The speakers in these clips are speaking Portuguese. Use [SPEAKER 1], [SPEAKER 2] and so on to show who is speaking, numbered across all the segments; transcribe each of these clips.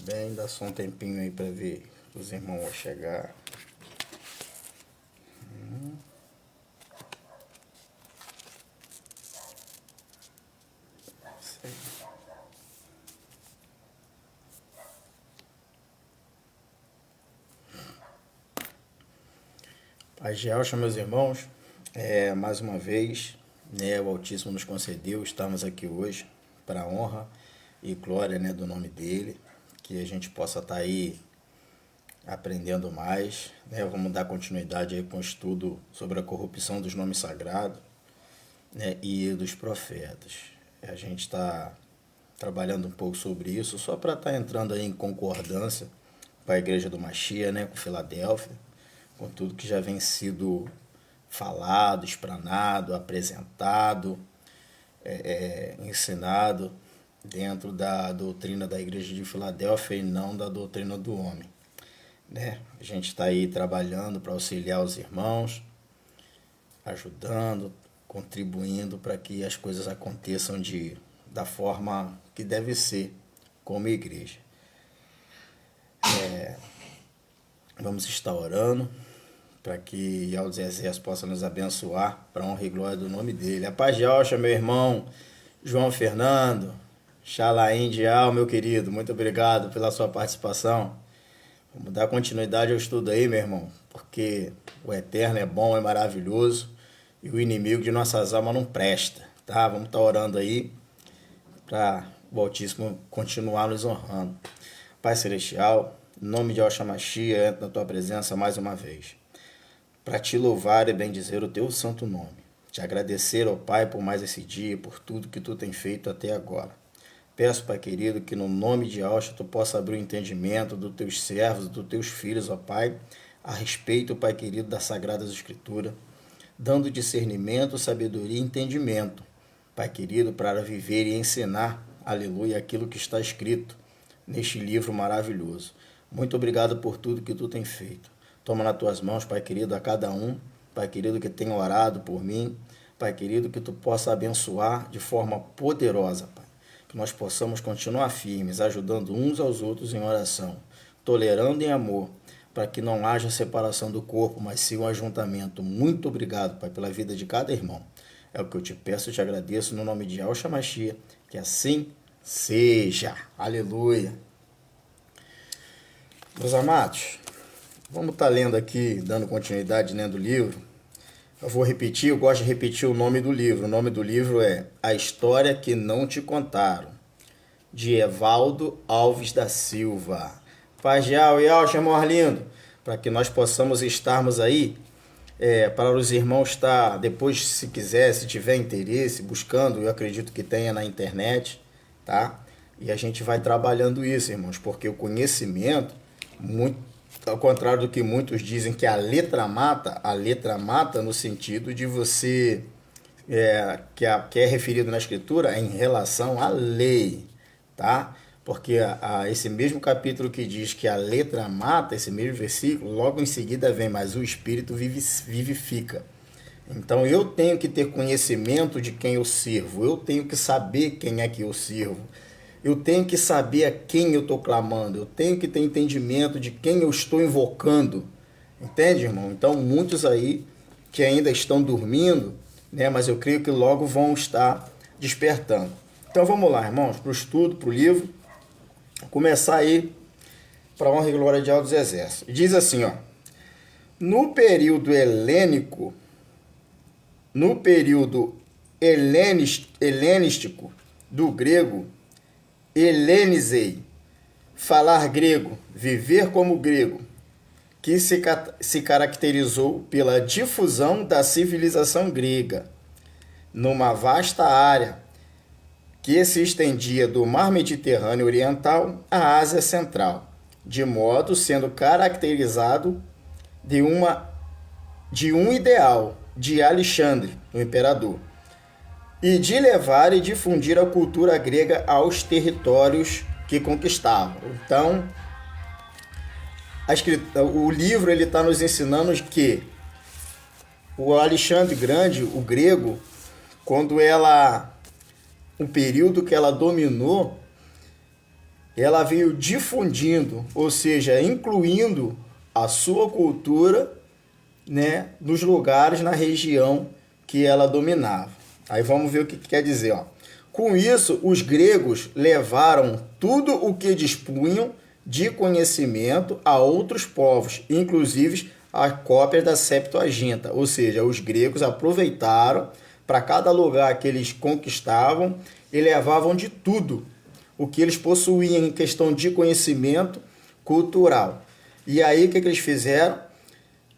[SPEAKER 1] bem, dá só um tempinho aí para ver os irmãos vão chegar. Paz de Alcha, meus irmãos, mais uma vez, né, o Altíssimo nos concedeu, estamos aqui hoje para a honra e glória, né, do nome dele, que a gente possa estar aí aprendendo mais, né, vamos dar continuidade aí com o estudo sobre a corrupção dos nomes sagrados, né, e dos profetas. A gente está trabalhando um pouco sobre isso, só para estar entrando aí em concordância com a Igreja do Mashiach, né, com Filadélfia, com tudo que já vem sido falado, explanado, apresentado, ensinado dentro da doutrina da Igreja de Filadélfia e não da doutrina do homem, né? A gente está aí trabalhando para auxiliar os irmãos, ajudando, contribuindo para que as coisas aconteçam da forma que deve ser como igreja. Vamos estar orando para que Yahweh dos Exércitos possa nos abençoar para a honra e glória do nome dele. A paz de Alcha, meu irmão João Fernando, Xalaim de Al, meu querido, muito obrigado pela sua participação. Vamos dar continuidade ao estudo aí, meu irmão, porque o eterno é bom, é maravilhoso e o inimigo de nossas almas não presta, tá? Vamos estar orando aí para o Altíssimo continuar nos honrando. Pai Celestial, em nome de Yahshua Mashiach, entro na tua presença mais uma vez, para te louvar e bendizer o teu santo nome. Te agradecer, ó Pai, por mais esse dia, por tudo que tu tem feito até agora. Peço, Pai querido, que no nome de Yahshua tu possa abrir o entendimento dos teus servos, dos teus filhos, ó Pai, a respeito, Pai querido, das Sagradas Escrituras, dando discernimento, sabedoria e entendimento, Pai querido, para viver e ensinar, aleluia, aquilo que está escrito neste livro maravilhoso. Muito obrigado por tudo que tu tem feito. Toma nas tuas mãos, Pai querido, a cada um, Pai querido, que tenha orado por mim, Pai querido, que tu possa abençoar de forma poderosa, Pai. Que nós possamos continuar firmes, ajudando uns aos outros em oração, tolerando em amor, para que não haja separação do corpo, mas sim um ajuntamento. Muito obrigado, Pai, pela vida de cada irmão. É o que eu te peço e te agradeço no nome de Yahshua Mashiach, que assim seja. Aleluia. Meus amados, vamos estar lendo aqui, dando continuidade lendo o livro. Eu vou repetir, eu gosto de repetir o nome do livro. O nome do livro é A História que Não Te Contaram, de Evaldo Alves da Silva. Paz de Yahshua, amor lindo, para que nós possamos estarmos aí, para os irmãos estar, depois, se quiser, se tiver interesse, buscando, eu acredito que tenha na internet, tá? E a gente vai trabalhando isso, irmãos, porque o conhecimento, muito ao contrário do que muitos dizem que a letra mata no sentido de você, que é referido na escritura em relação à lei, tá? Porque esse mesmo capítulo que diz que a letra mata, esse mesmo versículo, logo em seguida vem, mas o Espírito vivifica. Então eu tenho que ter conhecimento de quem eu sirvo, eu tenho que saber quem é que eu sirvo. Eu tenho que saber a quem eu estou clamando. Eu tenho que ter entendimento de quem eu estou invocando. Entende, irmão? Então, muitos aí que ainda estão dormindo, né? Mas eu creio que logo vão estar despertando. Então, vamos lá, irmãos, para o estudo, para o livro. Vou começar aí para a honra e glória de Yahweh dos Exércitos. Diz assim, ó. No período helenístico do grego, helenizei, falar grego, viver como grego, que se caracterizou pela difusão da civilização grega numa vasta área que se estendia do Mar Mediterrâneo Oriental à Ásia Central, de modo sendo caracterizado de um ideal de Alexandre, o imperador, e de levar e difundir a cultura grega aos territórios que conquistavam. Então, o livro está nos ensinando que o Alexandre Grande, o grego, o período que ela dominou, ela veio difundindo, ou seja, incluindo a sua cultura, né, nos lugares, na região que ela dominava. Aí vamos ver o que quer dizer, ó. Com isso, os gregos levaram tudo o que dispunham de conhecimento a outros povos, inclusive as cópias da Septuaginta. Ou seja, os gregos aproveitaram para cada lugar que eles conquistavam e levavam de tudo o que eles possuíam em questão de conhecimento cultural. E aí o que eles fizeram?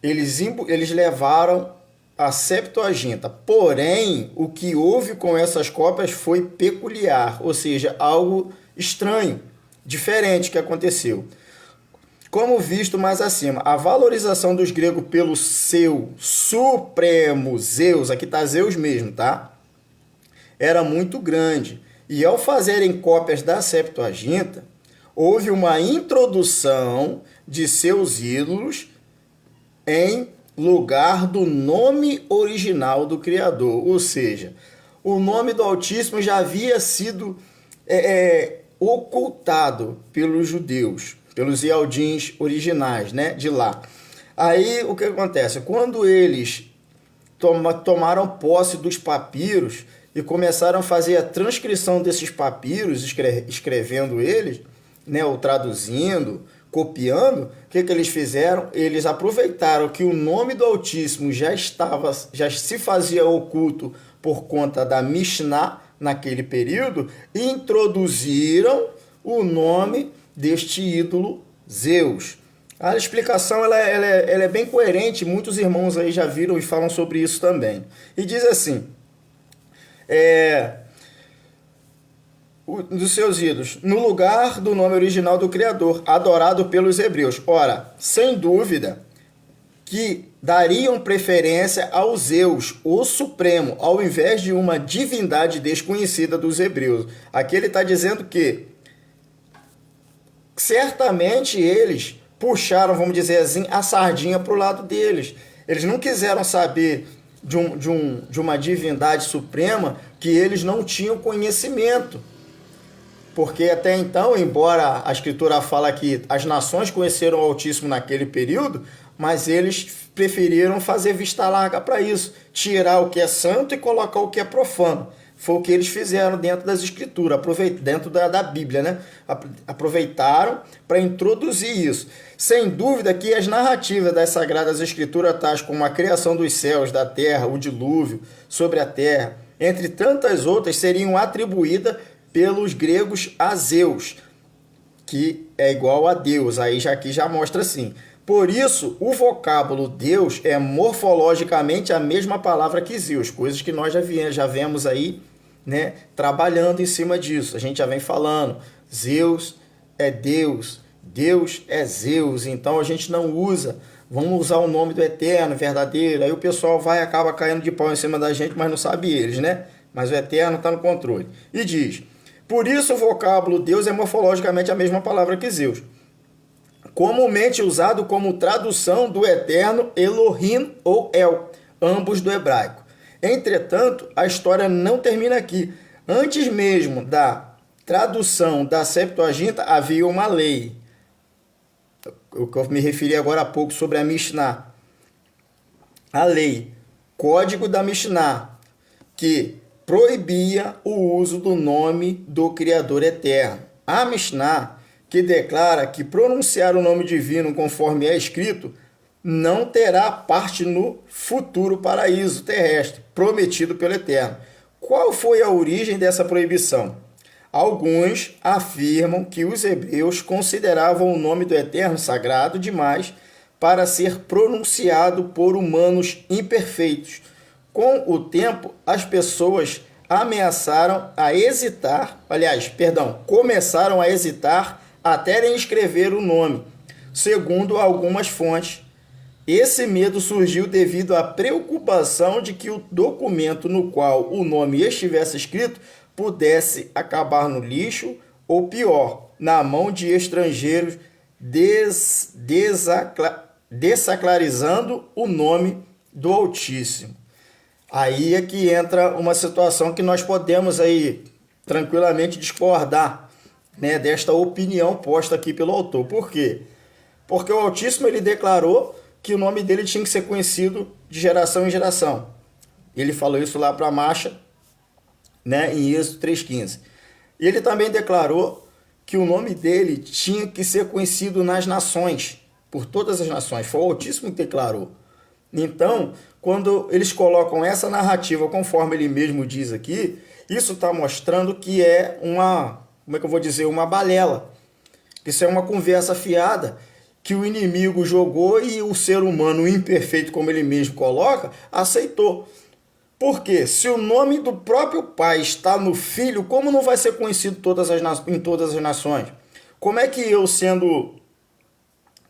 [SPEAKER 1] Eles levaram a Septuaginta. Porém, o que houve com essas cópias foi peculiar, ou seja, algo estranho, diferente que aconteceu. Como visto mais acima, a valorização dos gregos pelo seu supremo Zeus, aqui está Zeus mesmo, tá? Era muito grande. E ao fazerem cópias da Septuaginta, houve uma introdução de seus ídolos em lugar do nome original do Criador. Ou seja, o nome do Altíssimo já havia sido ocultado pelos judeus, pelos Ialdins originais, né, de lá. Aí o que acontece? Quando eles tomaram posse dos papiros e começaram a fazer a transcrição desses papiros, escrevendo eles, né, ou traduzindo, copiando, o que eles fizeram? Eles aproveitaram que o nome do Altíssimo já se fazia oculto por conta da Mishnah naquele período e introduziram o nome deste ídolo Zeus. A explicação ela é bem coerente, muitos irmãos aí já viram e falam sobre isso também. E diz assim, dos seus ídolos, no lugar do nome original do Criador, adorado pelos hebreus. Ora, sem dúvida que dariam preferência ao Zeus, o Supremo, ao invés de uma divindade desconhecida dos hebreus. Aqui ele está dizendo que certamente eles puxaram, vamos dizer assim, a sardinha para o lado deles. Eles não quiseram saber de uma divindade suprema que eles não tinham conhecimento. Porque até então, embora a Escritura fala que as nações conheceram o Altíssimo naquele período, mas eles preferiram fazer vista larga para isso, tirar o que é santo e colocar o que é profano. Foi o que eles fizeram dentro das Escrituras, dentro da Bíblia, né? Aproveitaram para introduzir isso. Sem dúvida que as narrativas das Sagradas Escrituras, tais como a criação dos céus, da terra, o dilúvio sobre a terra, entre tantas outras, seriam atribuídas pelos gregos a Zeus, que é igual a Deus. Aí aqui já mostra assim. Por isso, o vocábulo Deus é morfologicamente a mesma palavra que Zeus, coisas que nós já vemos aí, né, trabalhando em cima disso. A gente já vem falando, Zeus é Deus, Deus é Zeus, então a gente não usa, vamos usar o nome do Eterno, verdadeiro, aí o pessoal acaba caindo de pau em cima da gente, mas não sabe eles, né? Mas o Eterno está no controle. E diz, por isso o vocábulo Deus é morfologicamente a mesma palavra que Zeus, comumente usado como tradução do eterno Elohim ou El, ambos do hebraico. Entretanto, a história não termina aqui. Antes mesmo da tradução da Septuaginta, havia uma lei. O que eu me referi agora há pouco sobre a Mishnah. A lei, código da Mishnah, que proibia o uso do nome do Criador Eterno. A Mishnah, que declara que pronunciar o nome divino conforme é escrito, não terá parte no futuro paraíso terrestre, prometido pelo Eterno. Qual foi a origem dessa proibição? Alguns afirmam que os hebreus consideravam o nome do Eterno sagrado demais para ser pronunciado por humanos imperfeitos. Com o tempo, as pessoas começaram a hesitar até em escrever o nome. Segundo algumas fontes, esse medo surgiu devido à preocupação de que o documento no qual o nome estivesse escrito pudesse acabar no lixo ou, pior, na mão de estrangeiros, desacralizando o nome do Altíssimo. Aí é que entra uma situação que nós podemos aí tranquilamente discordar, né, desta opinião posta aqui pelo autor. Por quê? Porque o Altíssimo ele declarou que o nome dele tinha que ser conhecido de geração em geração. Ele falou isso lá para Macha, né, em Êxodo 3,15. E ele também declarou que o nome dele tinha que ser conhecido nas nações, por todas as nações. Foi o Altíssimo que declarou. Então, quando eles colocam essa narrativa, conforme ele mesmo diz aqui, isso está mostrando que é uma, como é que eu vou dizer, uma balela. Isso é uma conversa fiada que o inimigo jogou e o ser humano imperfeito, como ele mesmo coloca, aceitou. Porque se o nome do próprio Pai está no Filho, como não vai ser conhecido em todas as nações? Como é que eu, sendo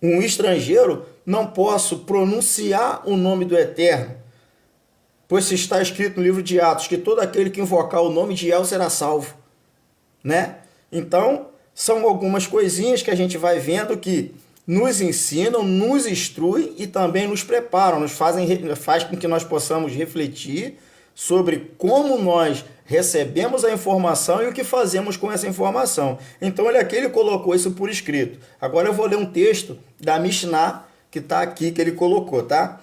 [SPEAKER 1] um estrangeiro, não posso pronunciar o nome do Eterno? Pois se está escrito no livro de Atos que todo aquele que invocar o nome de El será salvo, né? Então, são algumas coisinhas que a gente vai vendo que nos ensinam, nos instruem e também nos preparam, faz com que nós possamos refletir sobre como nós recebemos a informação e o que fazemos com essa informação. Então, olha aqui, ele colocou isso por escrito. Agora eu vou ler um texto da Mishnah que está aqui, que ele colocou, tá?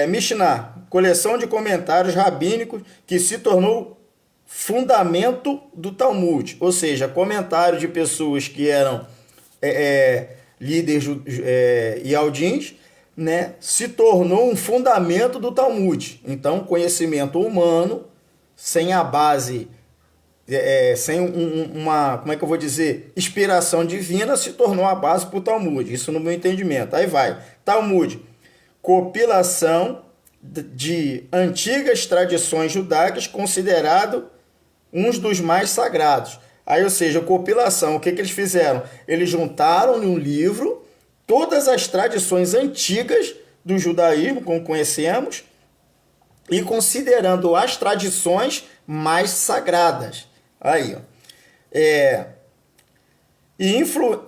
[SPEAKER 1] Mishnah, coleção de comentários rabínicos que se tornou fundamento do Talmud, ou seja, comentário de pessoas que eram líderes ialdins, né, se tornou um fundamento do Talmud. Então, conhecimento humano, sem a base, sem uma, como é que eu vou dizer, inspiração divina, se tornou a base para o Talmud. Isso no meu entendimento. Aí vai. Talmud, compilação de antigas tradições judaicas, considerado uns dos mais sagrados. Aí, ou seja, compilação, o que eles fizeram? Eles juntaram em um livro todas as tradições antigas do judaísmo, como conhecemos, e considerando as tradições mais sagradas. Aí, ó. E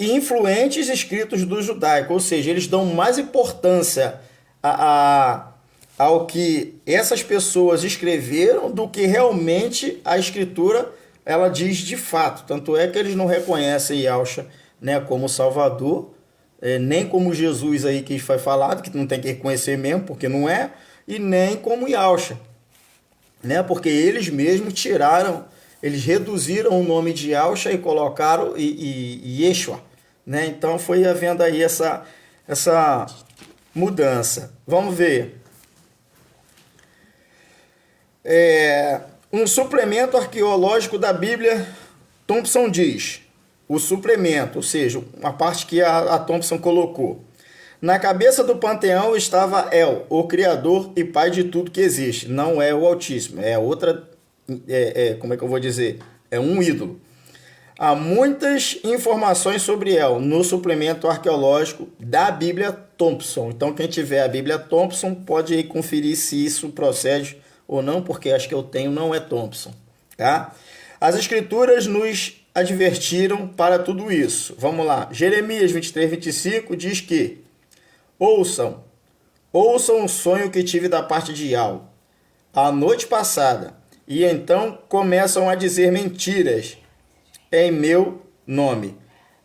[SPEAKER 1] influentes escritos do judaico, ou seja, eles dão mais importância ao que essas pessoas escreveram do que realmente a escritura ela diz de fato. Tanto é que eles não reconhecem Yahshua, né, como Salvador, nem como Jesus aí que foi falado, que não tem que reconhecer mesmo, porque não é, e nem como Yahshua, né, porque eles mesmos eles reduziram o nome de Yahshua e colocaram Yeshua, né? Então foi havendo aí essa mudança. Vamos ver. Um suplemento arqueológico da Bíblia, Thompson diz, o suplemento, ou seja, uma parte que a Thompson colocou. Na cabeça do panteão estava El, o Criador e Pai de tudo que existe. Não é o Altíssimo, é outra, como é que eu vou dizer? É um ídolo. Há muitas informações sobre El no suplemento arqueológico da Bíblia Thompson. Então, quem tiver a Bíblia Thompson pode ir conferir se isso procede ou não, porque acho que eu tenho, não é Thompson, tá? As escrituras nos advertiram para tudo isso. Vamos lá. Jeremias 23, 25 diz que ouçam o sonho que tive da parte de Yahweh a noite passada, e então começam a dizer mentiras em meu nome.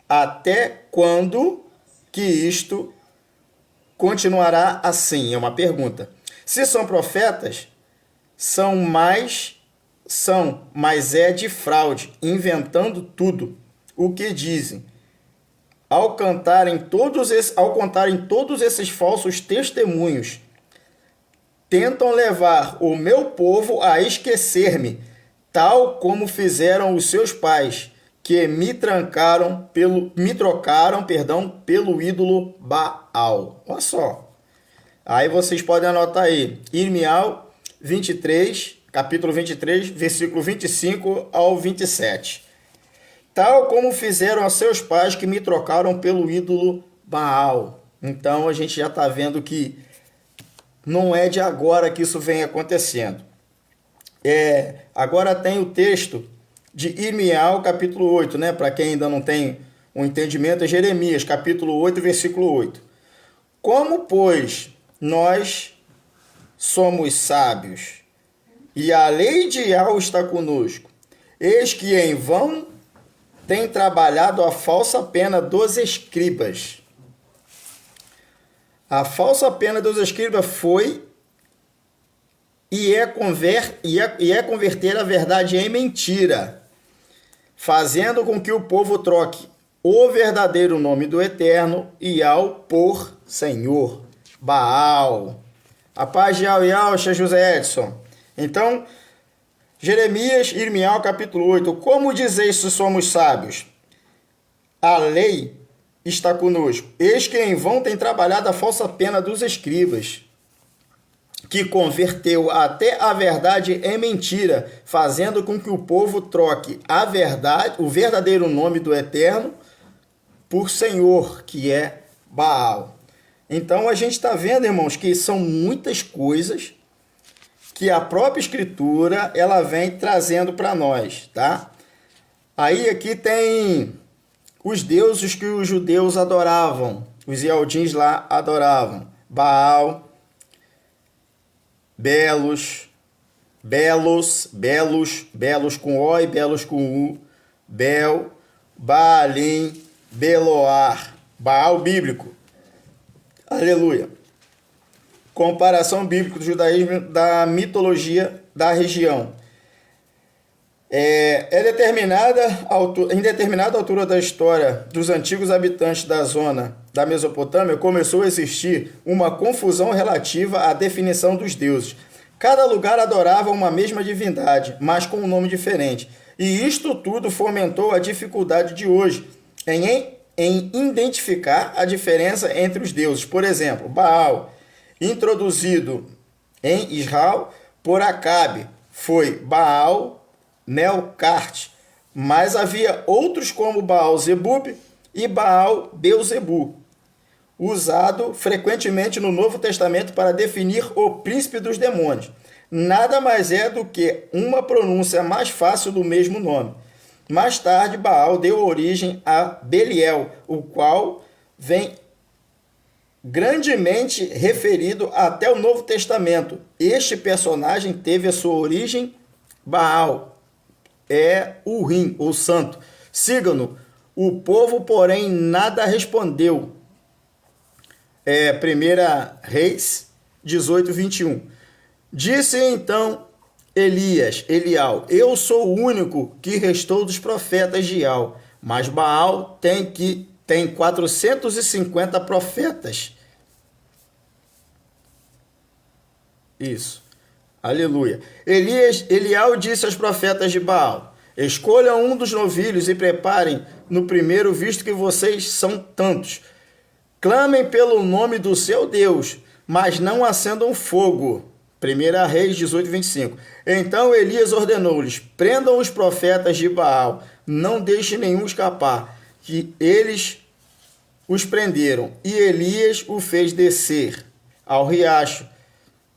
[SPEAKER 1] Até quando que isto continuará assim? É uma pergunta. Se são profetas, mas é de fraude, inventando tudo o que dizem. Ao contarem todos esses falsos testemunhos, tentam levar o meu povo a esquecer-me, tal como fizeram os seus pais, que me trocaram pelo ídolo Baal. Olha só. Aí vocês podem anotar aí, Irmial 23, capítulo 23, versículo 25 ao 27. Tal como fizeram a seus pais que me trocaram pelo ídolo Baal. Então a gente já está vendo que não é de agora que isso vem acontecendo. Agora tem o texto de Irmial, capítulo 8, né? Para quem ainda não tem um entendimento, é Jeremias, capítulo 8, versículo 8. Como, pois, nós somos sábios, e a lei de Yahweh está conosco, eis que em vão tem trabalhado a falsa pena dos escribas. A falsa pena dos escribas foi e é converter a verdade em mentira, fazendo com que o povo troque o verdadeiro nome do Eterno, Iau, por Senhor, Baal. A paz de Iau, José Edson. Então, Jeremias, Irmial, capítulo 8. Como dizeis se somos sábios? A lei está conosco. Eis que em vão tem trabalhado a falsa pena dos escribas, que converteu até a verdade em mentira, fazendo com que o povo troque a verdade, o verdadeiro nome do Eterno, por Senhor, que é Baal. Então a gente está vendo, irmãos, que são muitas coisas que a própria Escritura ela vem trazendo para nós, tá? Aí aqui tem os deuses que os judeus adoravam, os Yaldins lá adoravam: Baal, Belos com O e Belos com U, Bel, Baalim, Beloar, Baal bíblico. Aleluia. Comparação bíblica do judaísmo da mitologia da região. Em determinada altura da história dos antigos habitantes da zona da Mesopotâmia, começou a existir uma confusão relativa à definição dos deuses. Cada lugar adorava uma mesma divindade, mas com um nome diferente. E isto tudo fomentou a dificuldade de hoje em identificar a diferença entre os deuses. Por exemplo, Baal, introduzido em Israel por Acabe, foi Baal Melcarte, mas havia outros como Baal Zebub e Baal Beuzebu, usado frequentemente no Novo Testamento para definir o príncipe dos demônios. Nada mais é do que uma pronúncia mais fácil do mesmo nome. Mais tarde, Baal deu origem a Beliel, o qual vem grandemente referido até o Novo Testamento. Este personagem teve a sua origem Baal, é Urim, ou santo. Sigam-no. O povo, porém, nada respondeu. 1 Reis 18, 21. Disse então Elial: eu sou o único que restou dos profetas de Ial, mas Baal tem 450 profetas. Isso. Aleluia. Elial disse aos profetas de Baal: escolham um dos novilhos e preparem no primeiro, visto que vocês são tantos. Clamem pelo nome do seu Deus, mas não acendam fogo. 1 Reis 18, 25. Então Elias ordenou-lhes: prendam os profetas de Baal, não deixe nenhum escapar. Que eles os prenderam, e Elias o fez descer ao riacho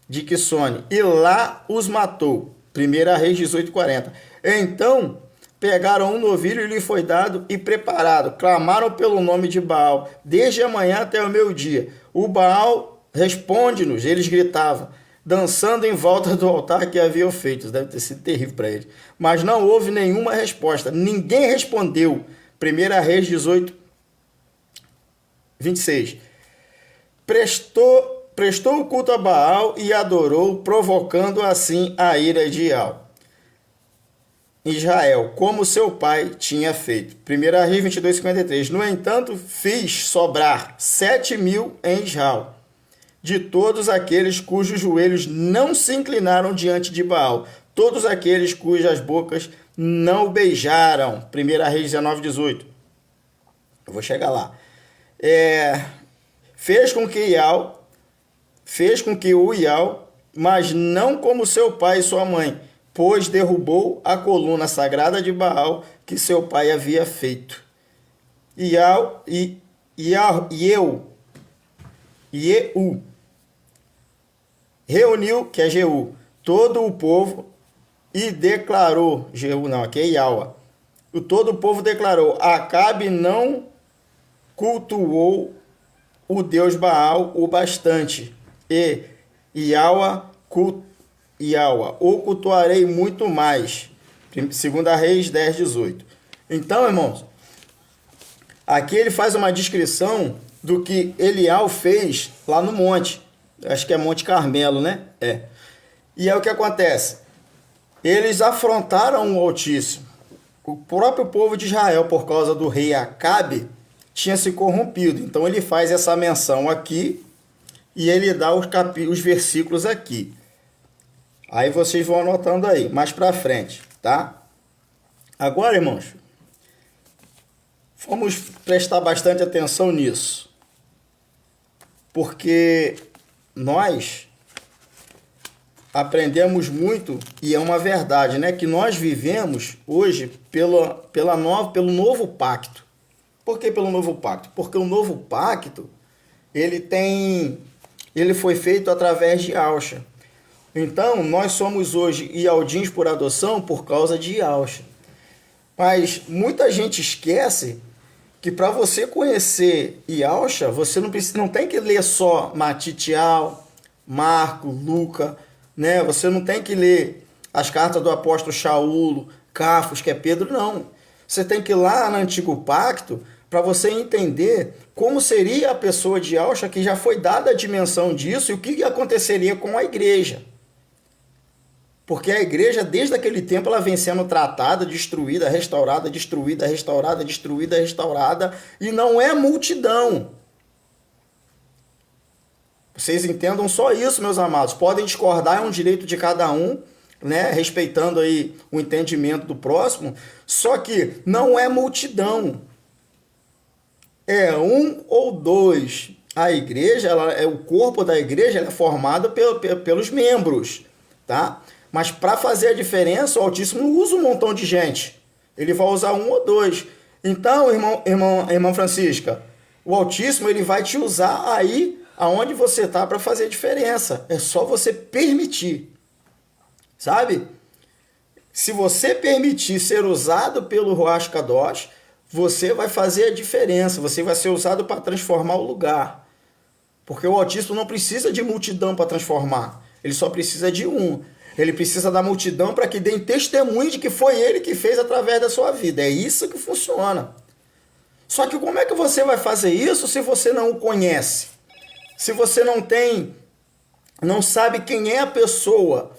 [SPEAKER 1] de Quissone, e lá os matou. 1 Reis 18, 40. Então pegaram um novilho e lhe foi dado e preparado. Clamaram pelo nome de Baal, desde a manhã até o meio-dia. O Baal responde-nos, eles gritavam, dançando em volta do altar que haviam feito. Deve ter sido terrível para eles. Mas não houve nenhuma resposta. Ninguém respondeu. 1 Reis 18, 26. Prestou o culto a Baal e adorou, provocando assim a ira de Israel, como seu pai tinha feito. 1 Reis 22, 53. No entanto, fiz sobrar 7.000 em Israel, de todos aqueles cujos joelhos não se inclinaram diante de Baal, todos aqueles cujas bocas não beijaram. 1 Reis 19, 18. Eu vou chegar lá. Fez com que o Ial, mas não como seu pai e sua mãe, pois derrubou a coluna sagrada de Baal que seu pai havia feito. Jeú reuniu, que é Jeú, todo o povo e declarou, Jeú não, aqui é Iaua, todo o povo declarou: Acabe não cultuou o Deus Baal o bastante, e Iaua o cultuarei muito mais. 2 Reis 10, 18. Então, irmãos, aqui ele faz uma descrição do que Elial fez lá no monte. Acho que é Monte Carmelo, né? É. E é o que acontece. Eles afrontaram o Altíssimo. O próprio povo de Israel, por causa do rei Acabe, tinha se corrompido. Então ele faz essa menção aqui e ele dá os versículos aqui. Aí vocês vão anotando aí, mais para frente, tá? Agora, irmãos, vamos prestar bastante atenção nisso. Porque nós aprendemos muito, e é uma verdade, né? Que nós vivemos hoje pelo novo pacto. Por que pelo novo pacto? Porque o novo pacto, ele foi feito através de Yahshua. Então, nós somos hoje ialdins por adoção por causa de Yahshua. Mas muita gente esquece que para você conhecer Yahshua, você não tem que ler só Matitial, Marco, Luca, né? Você não tem que ler as cartas do apóstolo Shaul, Cafos, que é Pedro, não. Você tem que ir lá no Antigo Pacto para você entender como seria a pessoa de Yahshua, que já foi dada a dimensão disso, e o que aconteceria com a igreja. Porque a igreja, desde aquele tempo, ela vem sendo tratada, destruída, restaurada, destruída, restaurada, destruída, restaurada, e não é multidão. Vocês entendam só isso, meus amados. Podem discordar, é um direito de cada um, né? Respeitando aí o entendimento do próximo, só que não é multidão. É um ou dois. A igreja, o corpo da igreja, ela é formado pelos membros, tá? Mas para fazer a diferença, o Altíssimo não usa um montão de gente. Ele vai usar um ou dois. Então, irmã Francisca, o Altíssimo ele vai te usar aí aonde você está para fazer a diferença. É só você permitir. Sabe? Se você permitir ser usado pelo Ruach Kadosh, você vai fazer a diferença. Você vai ser usado para transformar o lugar. Porque o Altíssimo não precisa de multidão para transformar. Ele só precisa de um. Ele precisa da multidão para que dê testemunho de que foi ele que fez através da sua vida. É isso que funciona. Só que como é que você vai fazer isso se você não o conhece? Se você não sabe quem é a pessoa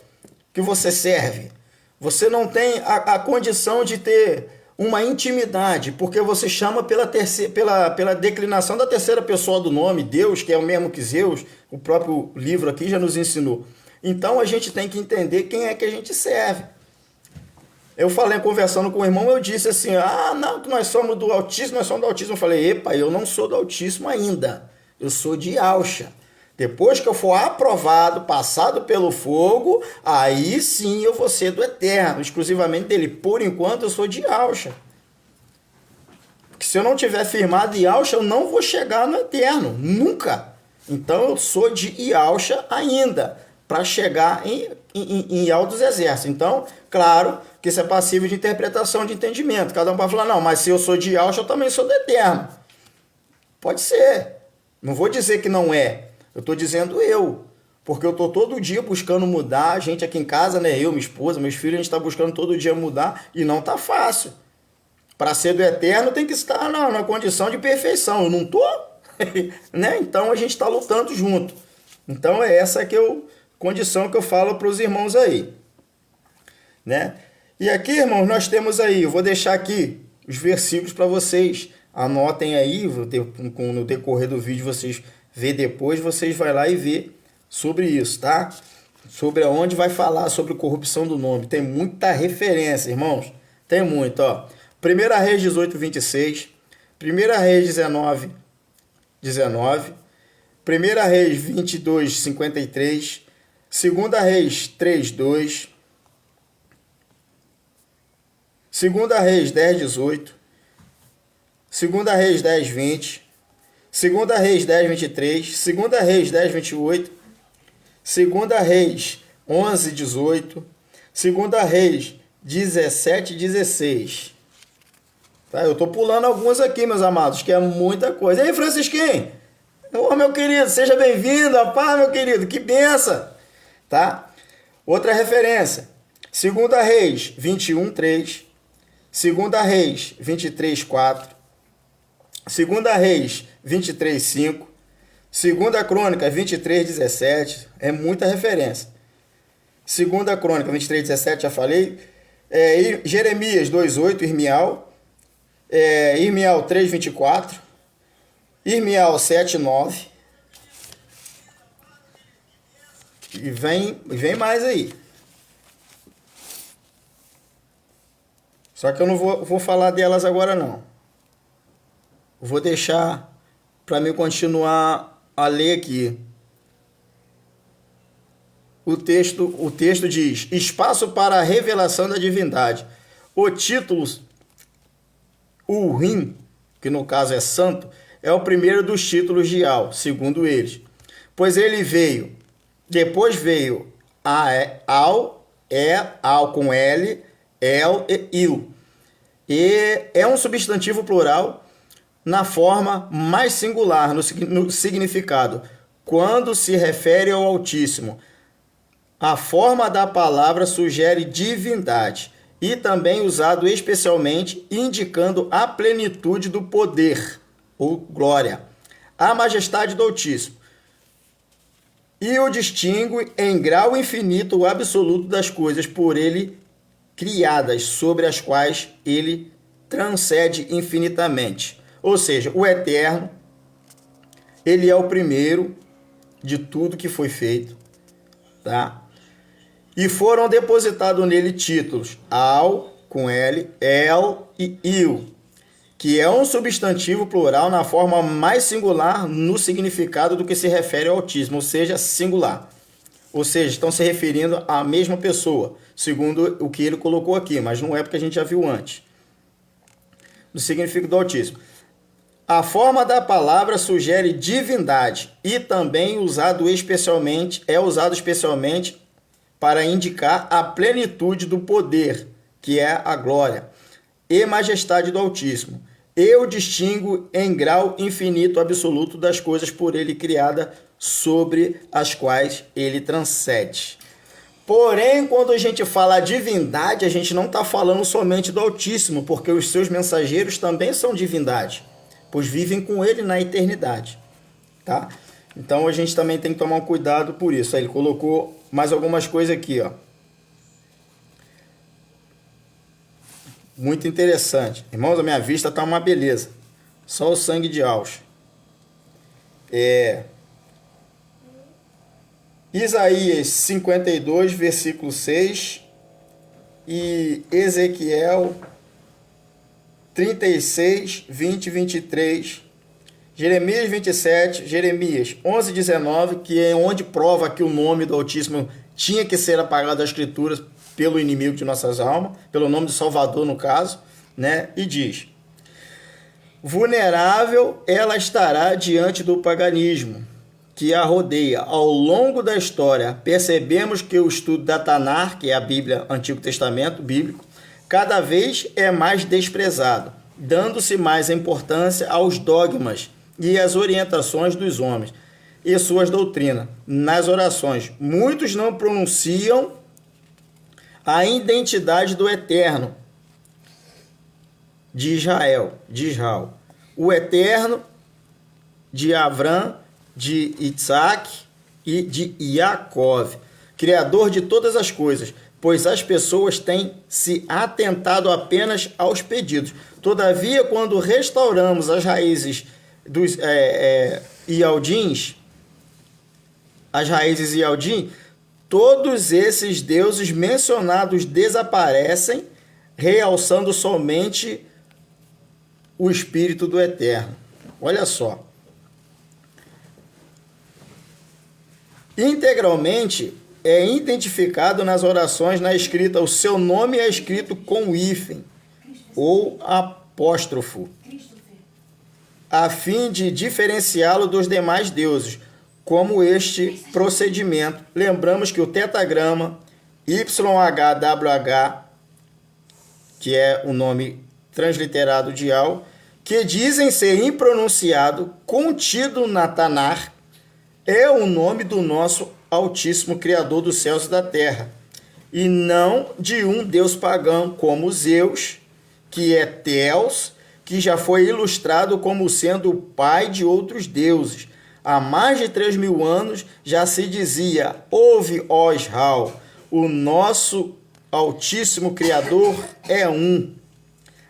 [SPEAKER 1] que você serve? Você não tem a condição de ter uma intimidade, porque você chama pela declinação da terceira pessoa do nome, Deus, que é o mesmo que Zeus, o próprio livro aqui já nos ensinou. Então a gente tem que entender quem é que a gente serve. Eu falei, conversando com o irmão, eu disse assim, não, que nós somos do Altíssimo, nós somos do Altíssimo. Eu falei, epa, eu não sou do Altíssimo ainda, eu sou de Yahshua. Depois que eu for aprovado, passado pelo fogo, aí sim eu vou ser do Eterno, exclusivamente dele. Por enquanto eu sou de Yahshua. Porque se eu não tiver firmado em Yahshua, eu não vou chegar no Eterno, nunca. Então eu sou de Yahshua ainda, para chegar em altos exércitos. Então, claro que isso é passível de interpretação, de entendimento. Cada um vai falar, não, mas se eu sou de Yahshua, eu também sou do Eterno. Pode ser. Não vou dizer que não é. Eu estou dizendo porque eu estou todo dia buscando mudar. A gente aqui em casa, né? Eu, minha esposa, meus filhos, a gente está buscando todo dia mudar e não está fácil. Para ser do Eterno tem que estar na condição de perfeição. Eu não estou, né? Então a gente está lutando junto. Então é essa condição que eu falo para os irmãos aí, né? E aqui, irmãos, nós temos aí, eu vou deixar aqui os versículos para vocês, anotem aí, no decorrer do vídeo vocês vê depois, vocês vai lá e vê sobre isso, tá? Sobre onde vai falar sobre corrupção do nome. Tem muita referência, irmãos. Tem muito, ó. 1 Reis 18, 26. 1 Reis 19, 19. 1 Reis 22, 53. 2 Reis 3, 2. 2 Reis 10, 18. 2 Reis 10, 20. 2 Reis 10, 23, 2 Reis 10, 28, 2 Reis 11, 18, 2 Reis 17, 16. Tá? Eu estou pulando alguns aqui, meus amados, que é muita coisa. E aí, Francisquinho? Ô, meu querido, seja bem-vindo. Paz, meu querido, que benção. Tá? Outra referência, 2 Reis 21, 3, Segunda Reis 23:4. Segunda Reis 23:5. Segunda Crônica 23:17. É muita referência. Segunda Crônica 23:17, já falei. Jeremias 2:8, Irmial. Irmial 3:24. Irmial 7:9. E vem mais aí. Só que eu não vou falar delas agora não. Vou deixar para mim continuar a ler aqui. O texto diz: espaço para a revelação da divindade. O título Urim, que no caso é santo, é o primeiro dos títulos de Al, segundo eles. Pois ele veio, depois veio Al com L, El e Il. E é um substantivo plural na forma mais singular, no significado, quando se refere ao Altíssimo. A forma da palavra sugere divindade e também usado especialmente indicando a plenitude do poder ou glória, a majestade do Altíssimo. E o distingue em grau infinito o absoluto das coisas por ele criadas, sobre as quais ele transcende infinitamente. Ou seja, o Eterno, ele é o primeiro de tudo que foi feito, tá? E foram depositados nele títulos Al, com L, El e Il, que é um substantivo plural na forma mais singular no significado do que se refere ao Altíssimo, ou seja, singular. Ou seja, estão se referindo à mesma pessoa, segundo o que ele colocou aqui, mas não é porque a gente já viu antes. No significado do Altíssimo. A forma da palavra sugere divindade e também é usado especialmente para indicar a plenitude do poder, que é a glória, e majestade do Altíssimo. Eu distingo em grau infinito absoluto das coisas por ele criada, sobre as quais ele transcende. Porém, quando a gente fala divindade, a gente não está falando somente do Altíssimo, porque os seus mensageiros também são divindade, pois vivem com ele na eternidade, tá? Então a gente também tem que tomar um cuidado por isso. Aí ele colocou mais algumas coisas aqui, ó. Muito interessante. Irmãos, a minha vista tá uma beleza. Só o sangue de Alcho. Isaías 52, versículo 6 e Ezequiel 36, 20 e 23. Jeremias 27, Jeremias 11, 19, que é onde prova que o nome do Altíssimo tinha que ser apagado das Escrituras pelo inimigo de nossas almas, pelo nome de Salvador no caso, né? E diz: vulnerável ela estará diante do paganismo que a rodeia. Ao longo da história, percebemos que o estudo da Tanar, que é a Bíblia, Antigo Testamento bíblico, cada vez é mais desprezado, dando-se mais importância aos dogmas e às orientações dos homens e suas doutrinas. Nas orações, muitos não pronunciam a identidade do Eterno de Israel, o Eterno de Avrão, de Isaac e de Jacó, Criador de todas as coisas, pois as pessoas têm se atentado apenas aos pedidos. Todavia, quando restauramos as raízes dos Ialdins, todos esses deuses mencionados desaparecem, realçando somente o Espírito do Eterno. Olha só. Integralmente é identificado nas orações na escrita, o seu nome é escrito com hífen ou apóstrofo, a fim de diferenciá-lo dos demais deuses. Como este procedimento, lembramos que o tetagrama YHWH, que é o nome transliterado de Al, que dizem ser impronunciado, contido na Tanar, é o nome do nosso Altíssimo Criador dos céus e da terra, e não de um deus pagão como Zeus, que é Theos, que já foi ilustrado como sendo o pai de outros deuses. Há mais de 3.000 anos já se dizia: ouve, ó Israel, o nosso Altíssimo Criador é um.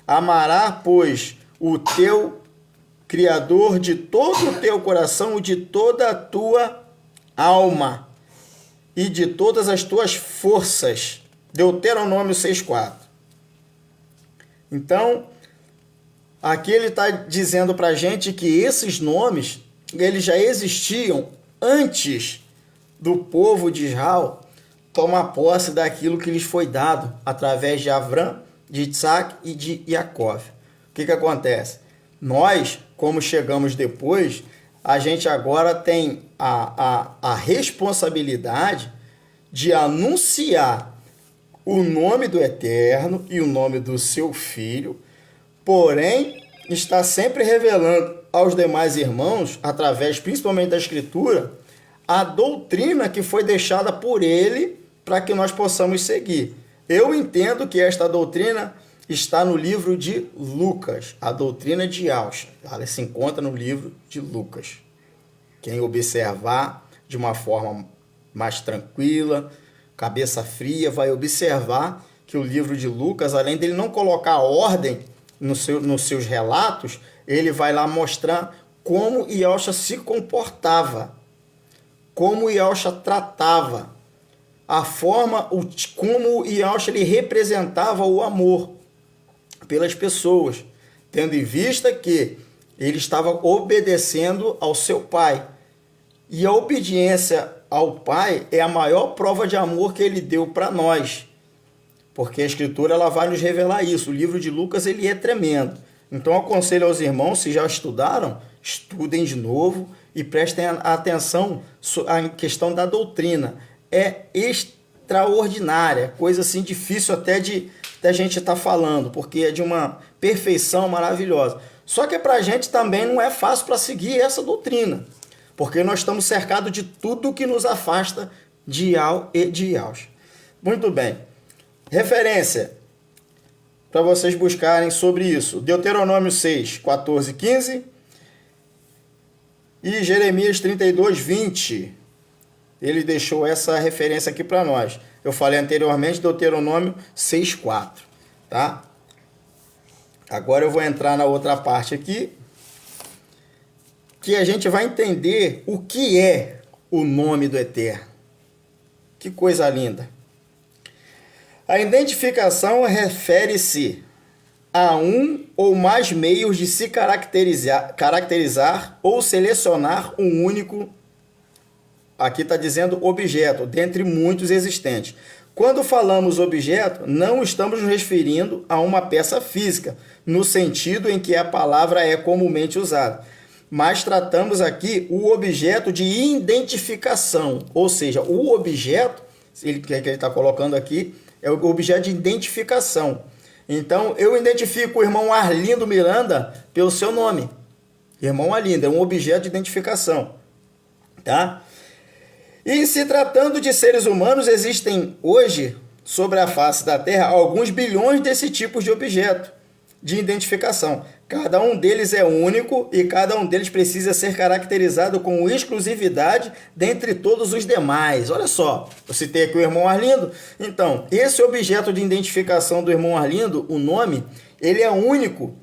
[SPEAKER 1] Amará, pois, o teu Criador de todo o teu coração e de toda a tua alma e de todas as tuas forças. Deuteronômio 6,4. Então, aqui ele está dizendo para a gente que esses nomes, eles já existiam antes do povo de Israel tomar posse daquilo que lhes foi dado através de Avrão, de Isaac e de Jacó. O que acontece? Nós, como chegamos depois, a gente agora tem a responsabilidade de anunciar o nome do Eterno e o nome do seu Filho, porém, está sempre revelando aos demais irmãos, através principalmente da Escritura, a doutrina que foi deixada por ele para que nós possamos seguir. Eu entendo que esta doutrina está no livro de Lucas, a doutrina de Yahshua. Ela se encontra no livro de Lucas. Quem observar de uma forma mais tranquila, cabeça fria, vai observar que o livro de Lucas, além dele não colocar ordem nos seus relatos, ele vai lá mostrar como Yahshua se comportava, como Yahshua tratava, a forma como Yahshua ele representava o amor pelas pessoas, tendo em vista que ele estava obedecendo ao seu pai. E a obediência ao pai é a maior prova de amor que ele deu para nós, porque a Escritura ela vai nos revelar isso. O livro de Lucas ele é tremendo. Então aconselho aos irmãos, se já estudaram, estudem de novo e prestem atenção à questão da doutrina. É extraordinária, coisa assim difícil até de a gente estar falando, porque é de uma perfeição maravilhosa. Só que para a gente também não é fácil para seguir essa doutrina, porque nós estamos cercados de tudo que nos afasta de Yahweh e de Yahshua. Muito bem. Referência para vocês buscarem sobre isso. Deuteronômio 6, 14, 15 e Jeremias 32, 20. Ele deixou essa referência aqui para nós. Eu falei anteriormente, Deuteronômio 6, 4. Tá? Agora eu vou entrar na outra parte aqui, que a gente vai entender o que é o nome do Eterno. Que coisa linda. A identificação refere-se a um ou mais meios de se caracterizar ou selecionar um único, aqui está dizendo objeto, dentre muitos existentes. Quando falamos objeto, não estamos nos referindo a uma peça física, no sentido em que a palavra é comumente usada, mas tratamos aqui o objeto de identificação, ou seja, o objeto, que ele está colocando aqui, é o objeto de identificação. Então, eu identifico o irmão Arlindo Miranda pelo seu nome. Irmão Arlindo é um objeto de identificação. Tá? E se tratando de seres humanos, existem hoje, sobre a face da Terra, alguns bilhões desse tipo de objeto de identificação. Cada um deles é único e cada um deles precisa ser caracterizado com exclusividade dentre todos os demais. Olha só, eu citei aqui o irmão Arlindo. Então, esse objeto de identificação do irmão Arlindo, o nome, ele é único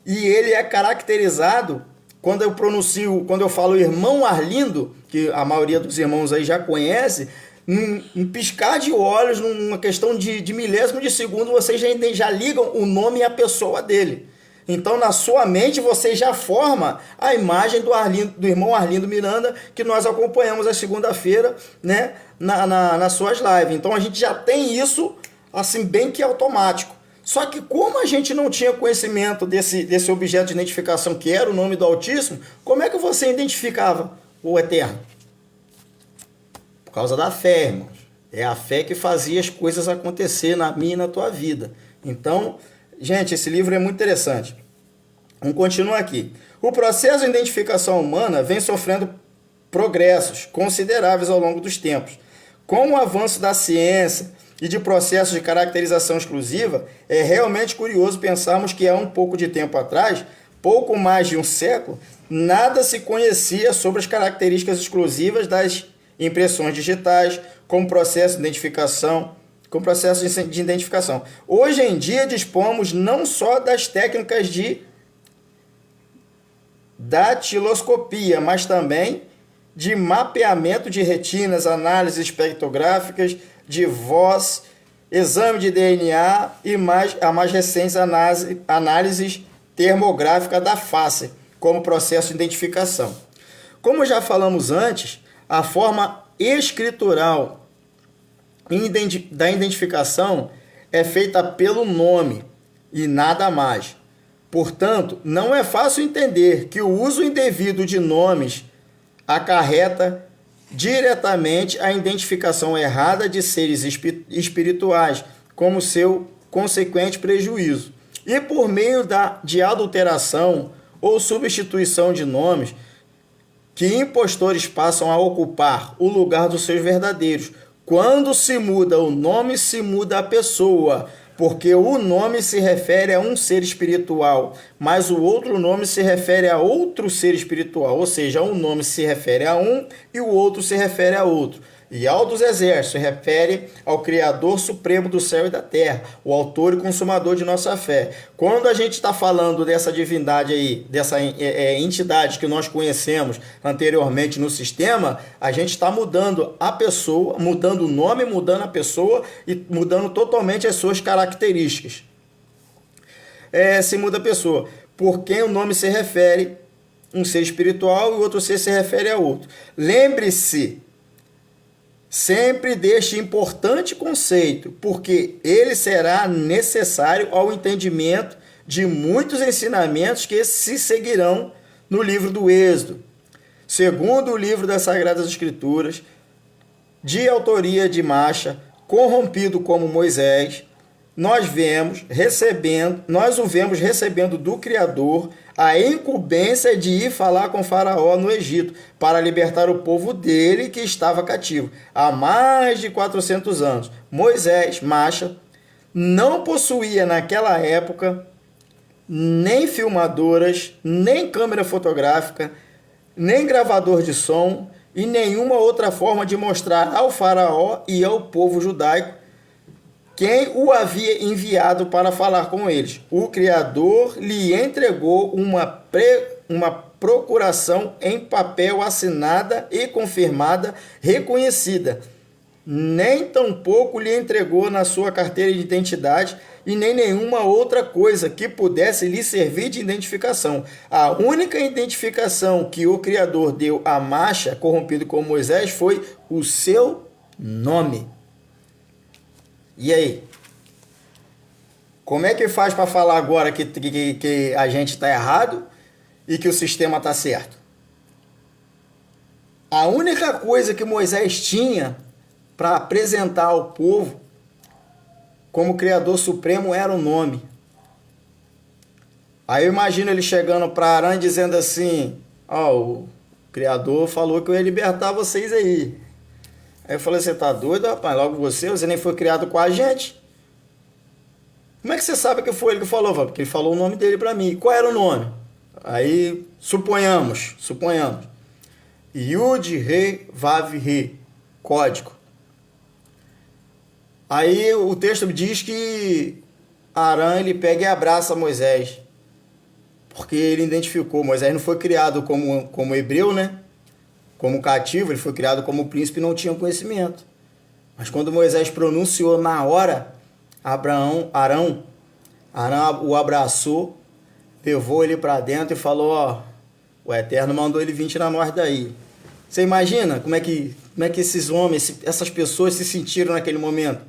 [SPEAKER 1] e ele é caracterizado, quando eu falo irmão Arlindo, que a maioria dos irmãos aí já conhece, num piscar de olhos, numa questão de milésimo de segundo, vocês já ligam o nome e a pessoa dele. Então, na sua mente, você já forma a imagem do irmão Arlindo Miranda, que nós acompanhamos a segunda-feira, né, nas suas lives. Então, a gente já tem isso, assim, bem que automático. Só que como a gente não tinha conhecimento desse objeto de identificação, que era o nome do Altíssimo, como é que você identificava o Eterno? Por causa da fé, irmãos. É a fé que fazia as coisas acontecer na minha e na tua vida. Então, gente, esse livro é muito interessante. Vamos continuar aqui. O processo de identificação humana vem sofrendo progressos consideráveis ao longo dos tempos. Com o avanço da ciência, e de processos de caracterização exclusiva, é realmente curioso pensarmos que há um pouco de tempo atrás, pouco mais de um século, nada se conhecia sobre as características exclusivas das impressões digitais, como processo de identificação, Hoje em dia dispomos não só das técnicas de datiloscopia, mas também de mapeamento de retinas, análises espectrográficas de voz, exame de DNA e a mais recentes análises termográficas da face, como processo de identificação. Como já falamos antes, a forma escritural da identificação é feita pelo nome e nada mais. Portanto, não é fácil entender que o uso indevido de nomes acarreta diretamente a identificação errada de seres espirituais, como seu consequente prejuízo. E por meio de adulteração ou substituição de nomes, que impostores passam a ocupar o lugar dos seus verdadeiros. Quando se muda o nome, se muda a pessoa, porque o nome se refere a um ser espiritual, mas o outro nome se refere a outro ser espiritual, ou seja, um nome se refere a um e o outro se refere a outro. E ao dos exércitos se refere ao Criador Supremo do céu e da terra, o autor e consumador de nossa fé. Quando a gente está falando dessa divindade aí, dessa entidade que nós conhecemos anteriormente no sistema, a gente está mudando a pessoa, mudando o nome, mudando a pessoa e mudando totalmente as suas características. Se muda a pessoa, por quem o nome se refere, um ser espiritual e o outro ser se refere a outro. Lembre-se sempre deste importante conceito, porque ele será necessário ao entendimento de muitos ensinamentos que se seguirão no livro do Êxodo. Segundo o livro das Sagradas Escrituras, de autoria de Macha, corrompido como Moisés, nós o vemos recebendo do Criador a incumbência de ir falar com Faraó no Egito para libertar o povo dele que estava cativo há mais de 400 anos. Moisés, Macha, não possuía naquela época nem filmadoras, nem câmera fotográfica, nem gravador de som e nenhuma outra forma de mostrar ao Faraó e ao povo judaico quem o havia enviado para falar com eles. O Criador lhe entregou uma procuração em papel assinada e confirmada, reconhecida. Nem tampouco lhe entregou na sua carteira de identidade e nem nenhuma outra coisa que pudesse lhe servir de identificação. A única identificação que o Criador deu a Macha, corrompido como Moisés, foi o seu nome. E aí? Como é que faz para falar agora que a gente está errado e que o sistema está certo? A única coisa que Moisés tinha para apresentar ao povo como Criador Supremo era o nome. Aí eu imagino ele chegando para Arã e dizendo assim: o Criador falou que eu ia libertar vocês aí. Aí eu falei: você tá doido, rapaz? Logo você nem foi criado com a gente. Como é que você sabe que foi ele que falou? Porque ele falou o nome dele para mim. Qual era o nome? Aí, suponhamos. Yud, Re, Vav, Re. Código. Aí o texto diz que Arã, ele pega e abraça Moisés. Porque ele identificou. Moisés não foi criado como hebreu, né? Como cativo, ele foi criado como príncipe e não tinha conhecimento. Mas quando Moisés pronunciou na hora, Arão o abraçou, levou ele para dentro e falou: o Eterno mandou ele vir tirar nós daí. Você imagina como é que esses homens, essas pessoas se sentiram naquele momento?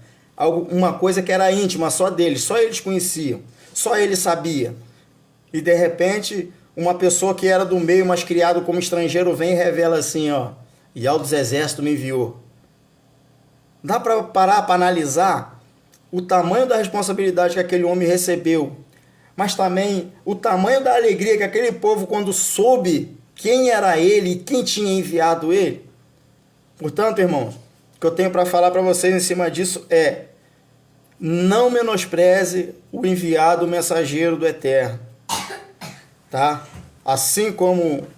[SPEAKER 1] Uma coisa que era íntima só deles, só eles conheciam, só eles sabiam. E de repente, uma pessoa que era do meio, mas criado como estrangeiro, vem e revela assim: e ao dos exércitos me enviou. Dá para parar para analisar o tamanho da responsabilidade que aquele homem recebeu, mas também o tamanho da alegria que aquele povo, quando soube quem era ele e quem tinha enviado ele. Portanto, irmãos, o que eu tenho para falar para vocês em cima disso é: não menospreze o enviado, o mensageiro do Eterno, tá? Assim como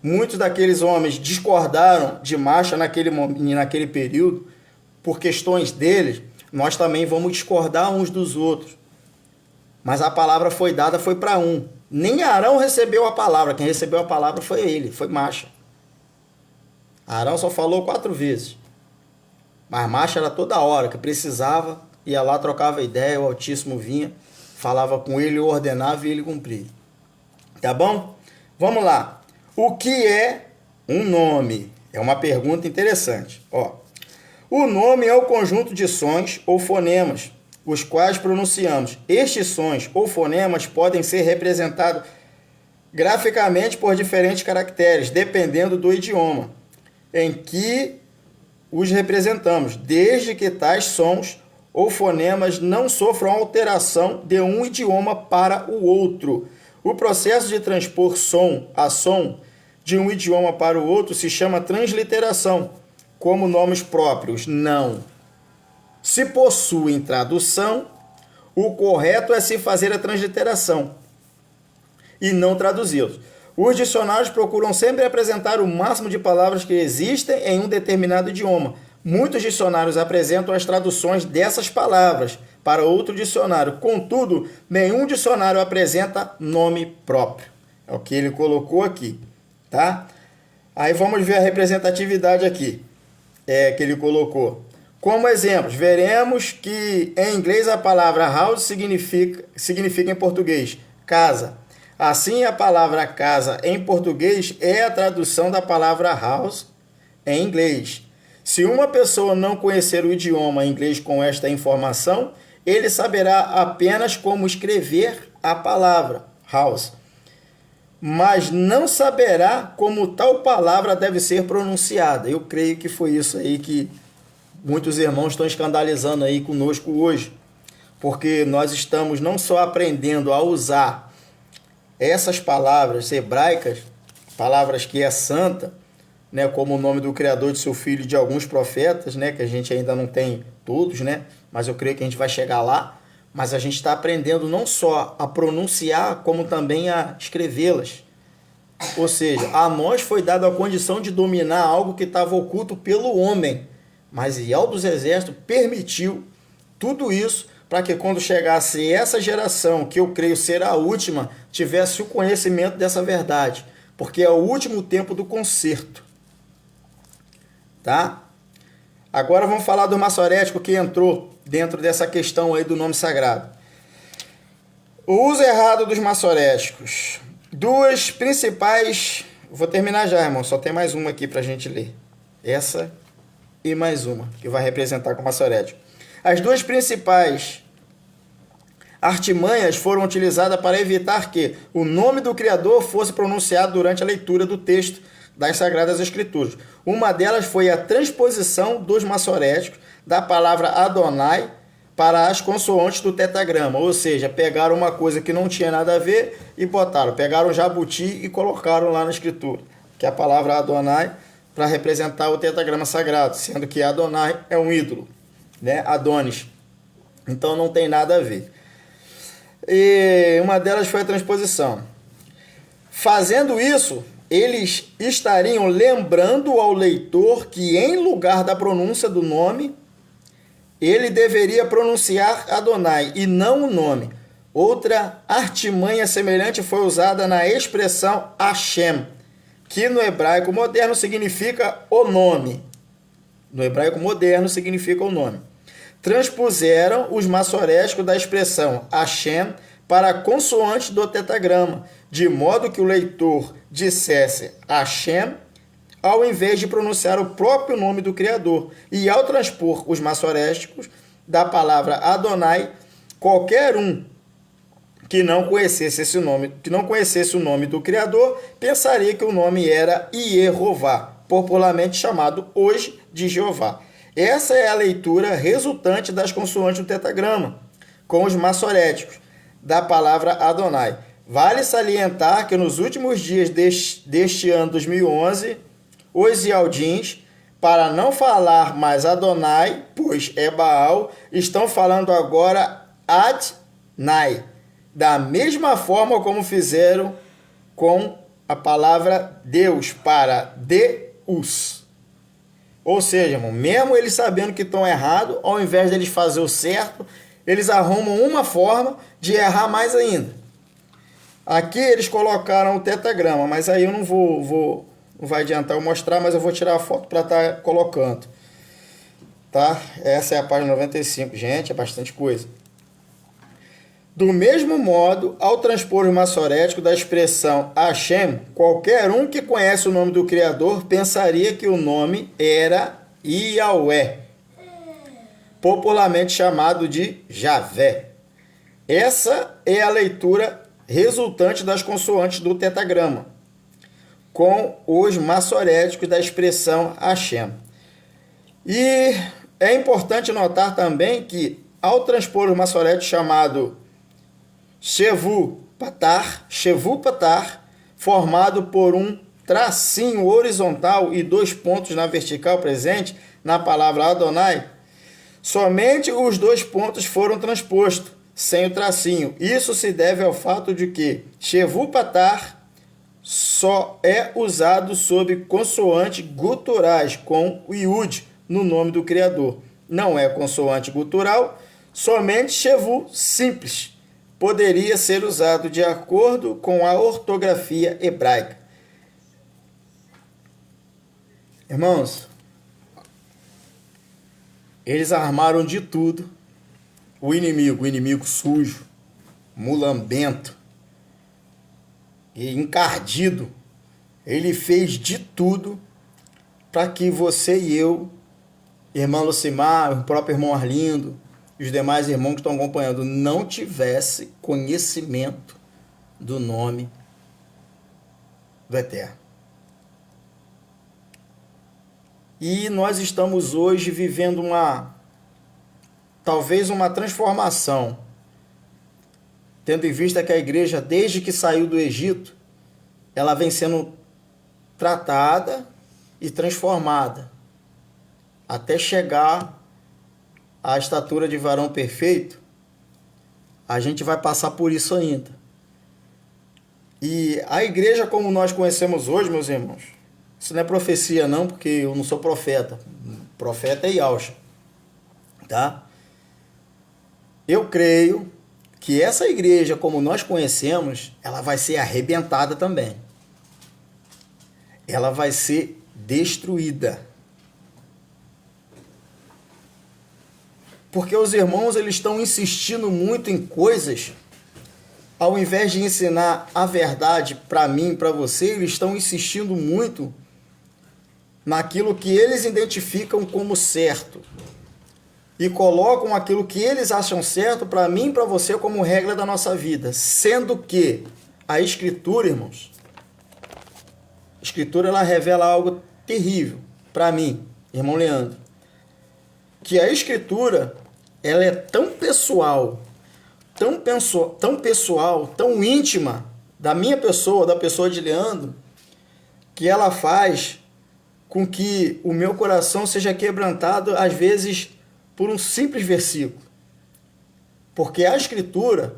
[SPEAKER 1] muitos daqueles homens discordaram de Masha naquele período, por questões deles, nós também vamos discordar uns dos outros. Mas a palavra foi dada, foi para um. Nem Arão recebeu a palavra, quem recebeu a palavra foi ele, foi Masha. Arão só falou 4 vezes. Mas Masha era toda hora que precisava, ia lá, trocava ideia, o Altíssimo vinha, falava com ele, ordenava e ele cumpria. Tá bom? Vamos lá. O que é um nome? É uma pergunta interessante. Ó, o nome é o conjunto de sons ou fonemas, os quais pronunciamos. Estes sons ou fonemas podem ser representados graficamente por diferentes caracteres, dependendo do idioma em que os representamos, desde que tais sons ou fonemas não sofram alteração de um idioma para o outro. O processo de transpor som a som de um idioma para o outro se chama transliteração, como nomes próprios não se possuem tradução, o correto é se fazer a transliteração e não traduzi-los. Os dicionários procuram sempre apresentar o máximo de palavras que existem em um determinado idioma. Muitos dicionários apresentam as traduções dessas palavras para outro dicionário. Contudo, nenhum dicionário apresenta nome próprio. É o que ele colocou aqui, tá? Aí vamos ver a representatividade aqui, que ele colocou. Como exemplos, veremos que em inglês a palavra house significa em português casa. Assim, a palavra casa em português é a tradução da palavra house em inglês. Se uma pessoa não conhecer o idioma inglês com esta informação, ele saberá apenas como escrever a palavra house, mas não saberá como tal palavra deve ser pronunciada. Eu creio que foi isso aí que muitos irmãos estão escandalizando aí conosco hoje, porque nós estamos não só aprendendo a usar essas palavras hebraicas, palavras que é santa, né, como o nome do Criador de seu Filho e de alguns profetas, né, que a gente ainda não tem todos, né, mas eu creio que a gente vai chegar lá. Mas a gente está aprendendo não só a pronunciar, como também a escrevê-las. Ou seja, a nós foi dada a condição de dominar algo que estava oculto pelo homem. Mas Yahweh dos Exércitos permitiu tudo isso para que quando chegasse essa geração, que eu creio ser a última, tivesse o conhecimento dessa verdade. Porque é o último tempo do conserto. Tá? Agora vamos falar do maçorético que entrou dentro dessa questão aí do nome sagrado. O uso errado dos maçoréticos. Duas principais... Vou terminar já, irmão. Só tem mais uma aqui para a gente ler. Essa e mais uma, que vai representar com o maçorético. As duas principais artimanhas foram utilizadas para evitar que o nome do Criador fosse pronunciado durante a leitura do texto das Sagradas Escrituras. Uma delas foi a transposição dos maçoréticos da palavra Adonai para as consoantes do tetagrama, ou seja, pegaram uma coisa que não tinha nada a ver e botaram, pegaram jabuti e colocaram lá na escritura, que é a palavra Adonai para representar o tetagrama sagrado, sendo que Adonai é um ídolo, né? Adonis. Então não tem nada a ver. E uma delas foi a transposição. Fazendo isso, eles estariam lembrando ao leitor que em lugar da pronúncia do nome, ele deveria pronunciar Adonai e não o nome. Outra artimanha semelhante foi usada na expressão Hashem, que no hebraico moderno significa o nome. No hebraico moderno significa o nome. Transpuseram os maçoréticos da expressão Hashem para a consoante do tetagrama, de modo que o leitor dissesse Hashem ao invés de pronunciar o próprio nome do Criador. E ao transpor os maçoréticos da palavra Adonai, qualquer um que não conhecesse esse nome, que não conhecesse o nome do Criador, pensaria que o nome era Yehová, popularmente chamado hoje de Jeová. Essa é a leitura resultante das consoantes do tetagrama, com os maçoréticos, da palavra Adonai. Vale salientar que nos últimos dias deste ano 2011, os Yaldins para não falar mais Adonai, pois é Baal, estão falando agora Adnai, da mesma forma como fizeram com a palavra Deus para Deus. Ou seja, irmão, mesmo eles sabendo que estão errados, ao invés deles fazer o certo, eles arrumam uma forma de errar mais ainda. Aqui eles colocaram o tetragrama, mas aí eu não não vai adiantar eu mostrar, mas eu vou tirar a foto para estar colocando. Tá? Essa é a página 95, gente, é bastante coisa. Do mesmo modo, ao transpor o massorético da expressão Hashem, qualquer um que conhece o nome do Criador pensaria que o nome era Yahweh, popularmente chamado de Javé. Essa é a leitura resultante das consoantes do tetragrama, com os massoréticos da expressão Hashem. E é importante notar também que, ao transpor o massorético chamado Shevu Patar, formado por um tracinho horizontal e 2 pontos na vertical presente na palavra Adonai, somente os 2 pontos foram transpostos, sem o tracinho. Isso se deve ao fato de que Shevu Patar só é usado sob consoantes guturais com o Yud no nome do Criador. Não é consoante gutural, somente Shevu simples poderia ser usado de acordo com a ortografia hebraica. Irmãos, eles armaram de tudo. O inimigo sujo, mulambento e encardido, ele fez de tudo para que você e eu, irmão Lucimar, o próprio irmão Arlindo, e os demais irmãos que estão acompanhando, não tivesse conhecimento do nome do Eterno. E nós estamos hoje vivendo talvez uma transformação, tendo em vista que a igreja, desde que saiu do Egito, ela vem sendo tratada e transformada, até chegar à estatura de varão perfeito. A gente vai passar por isso ainda. E a igreja como nós conhecemos hoje, meus irmãos, isso não é profecia não, porque eu não sou profeta. Profeta é Yahshua, tá? Eu creio que essa igreja, como nós conhecemos, ela vai ser arrebentada também. Ela vai ser destruída. Porque os irmãos eles estão insistindo muito em coisas, ao invés de ensinar a verdade para mim, para você, eles estão insistindo muito naquilo que eles identificam como certo. E colocam aquilo que eles acham certo para mim e para você como regra da nossa vida. Sendo que a Escritura, irmãos, a Escritura ela revela algo terrível para mim, irmão Leandro. Que a Escritura ela é tão pessoal, tão íntima da minha pessoa, da pessoa de Leandro, que ela faz com que o meu coração seja quebrantado, às vezes, por um simples versículo. Porque a Escritura,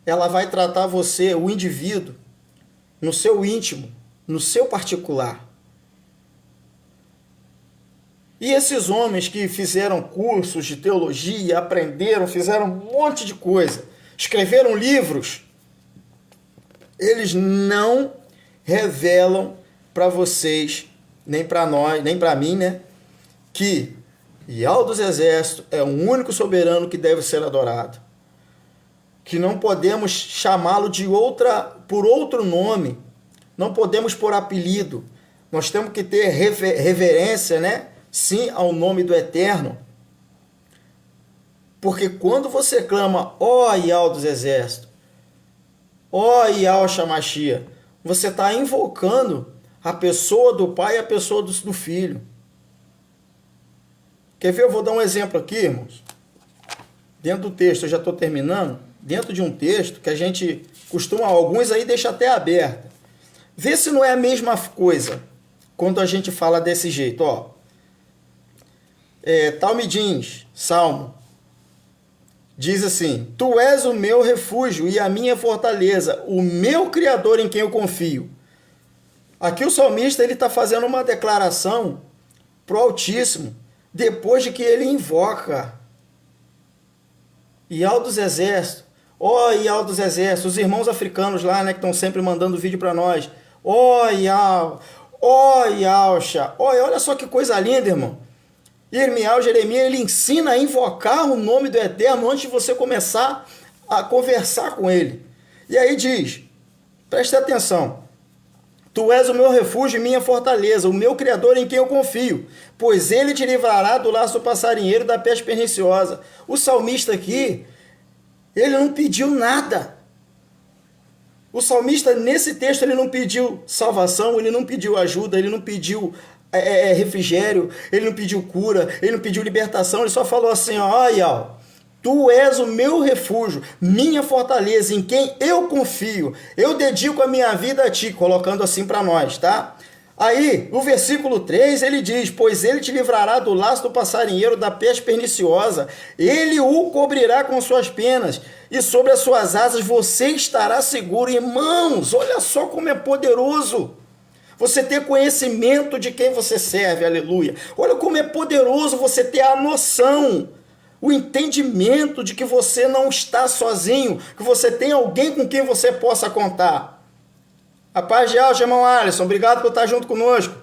[SPEAKER 1] ela vai tratar você, o indivíduo, no seu íntimo, no seu particular. E esses homens que fizeram cursos de teologia, aprenderam, fizeram um monte de coisa, escreveram livros, eles não revelam para vocês, nem para nós, nem para mim, né, que Yahweh dos Exércitos é o único soberano que deve ser adorado. Que não podemos chamá-lo por outro nome. Não podemos por apelido. Nós temos que ter reverência, né? Sim, ao nome do Eterno. Porque quando você clama, ó Yahweh dos Exércitos, ó Yahweh Shamashia, você está invocando a pessoa do Pai e a pessoa do Filho. Quer ver? Eu vou dar um exemplo aqui, irmãos. Dentro do texto, eu já estou terminando. Dentro de um texto que a gente costuma, alguns aí deixa até aberto. Vê se não é a mesma coisa quando a gente fala desse jeito. Ó. Talmidins, Salmo, diz assim: Tu és o meu refúgio e a minha fortaleza, o meu Criador em quem eu confio. Aqui o salmista está fazendo uma declaração pro Altíssimo, depois de que ele invoca Yahweh dos Exércitos. Yahweh dos Exércitos, os irmãos africanos lá, né, que estão sempre mandando vídeo para nós. Yahweh, Yahusha. Olha só que coisa linda, irmão. Irmial, Jeremias, ele ensina a invocar o nome do Eterno antes de você começar a conversar com ele. E aí diz, preste atenção: Tu és o meu refúgio e minha fortaleza, o meu Criador em quem eu confio, pois ele te livrará do laço do passarinheiro e da peste perniciosa. O salmista aqui, ele não pediu nada. O salmista, nesse texto, ele não pediu salvação, ele não pediu ajuda, ele não pediu refrigério, ele não pediu cura, ele não pediu libertação, ele só falou assim: Yahweh, Tu és o meu refúgio, minha fortaleza, em quem eu confio. Eu dedico a minha vida a ti, colocando assim para nós, tá? Aí, no versículo 3, ele diz: Pois ele te livrará do laço do passarinheiro, da peste perniciosa. Ele o cobrirá com suas penas, e sobre as suas asas você estará seguro. Irmãos, olha só como é poderoso você ter conhecimento de quem você serve, aleluia. Olha como é poderoso você ter a noção, o entendimento de que você não está sozinho, que você tem alguém com quem você possa contar. A paz de Deus, irmão Alisson, obrigado por estar junto conosco.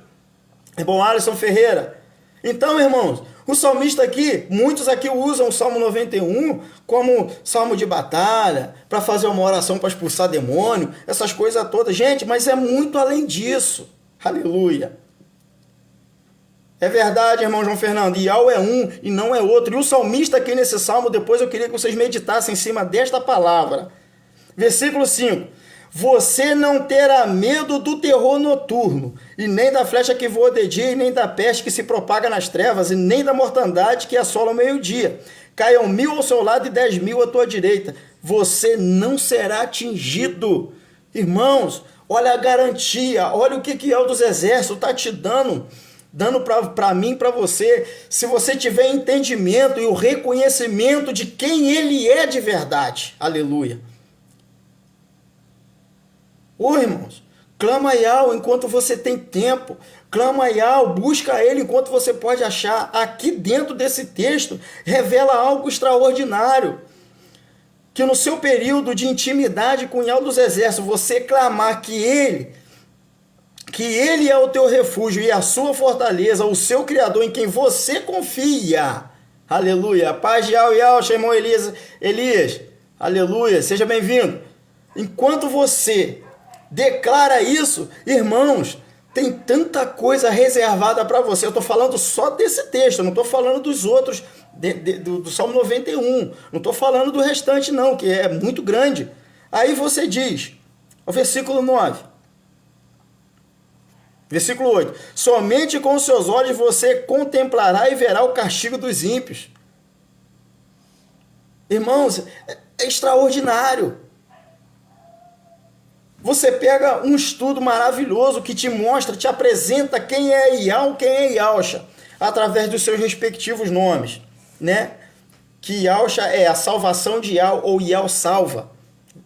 [SPEAKER 1] Irmão Alisson Ferreira. Então, irmãos, o salmista aqui, muitos aqui usam o Salmo 91 como salmo de batalha, para fazer uma oração para expulsar demônio, essas coisas todas. Gente, mas é muito além disso. Aleluia. É verdade, irmão João Fernando, Yahweh é um e não é outro. E o salmista aqui nesse salmo, depois eu queria que vocês meditassem em cima desta palavra. Versículo 5. Você não terá medo do terror noturno, e nem da flecha que voa de dia, e nem da peste que se propaga nas trevas, e nem da mortandade que assola ao meio-dia. Caiam 1000 ao seu lado e 10.000 à tua direita. Você não será atingido. Irmãos, olha a garantia, olha o que Yahweh dos Exércitos está te dando para mim, para você. Se você tiver entendimento e o reconhecimento de quem ele é de verdade. Aleluia. Irmãos, clama a Yahweh enquanto você tem tempo. Clama a Yahweh, busca ele enquanto você pode achar. Aqui dentro desse texto revela algo extraordinário. Que no seu período de intimidade com o Yahweh dos Exércitos, você clamar que ele é o teu refúgio e a sua fortaleza, o seu Criador em quem você confia. Aleluia. Paz de Yahweh, irmão Elias. Aleluia. Seja bem-vindo. Enquanto você declara isso, irmãos, tem tanta coisa reservada para você. Eu estou falando só desse texto, eu não estou falando dos outros, do Salmo 91. Não estou falando do restante não, que é muito grande. Aí você diz, o versículo 9. Versículo 8. Somente com os seus olhos você contemplará e verá o castigo dos ímpios. Irmãos, é extraordinário. Você pega um estudo maravilhoso que te mostra, te apresenta quem é Yahweh, quem é Yahusha, através dos seus respectivos nomes, né? Que Yahusha é a salvação de Yahweh, ou Yahweh salva.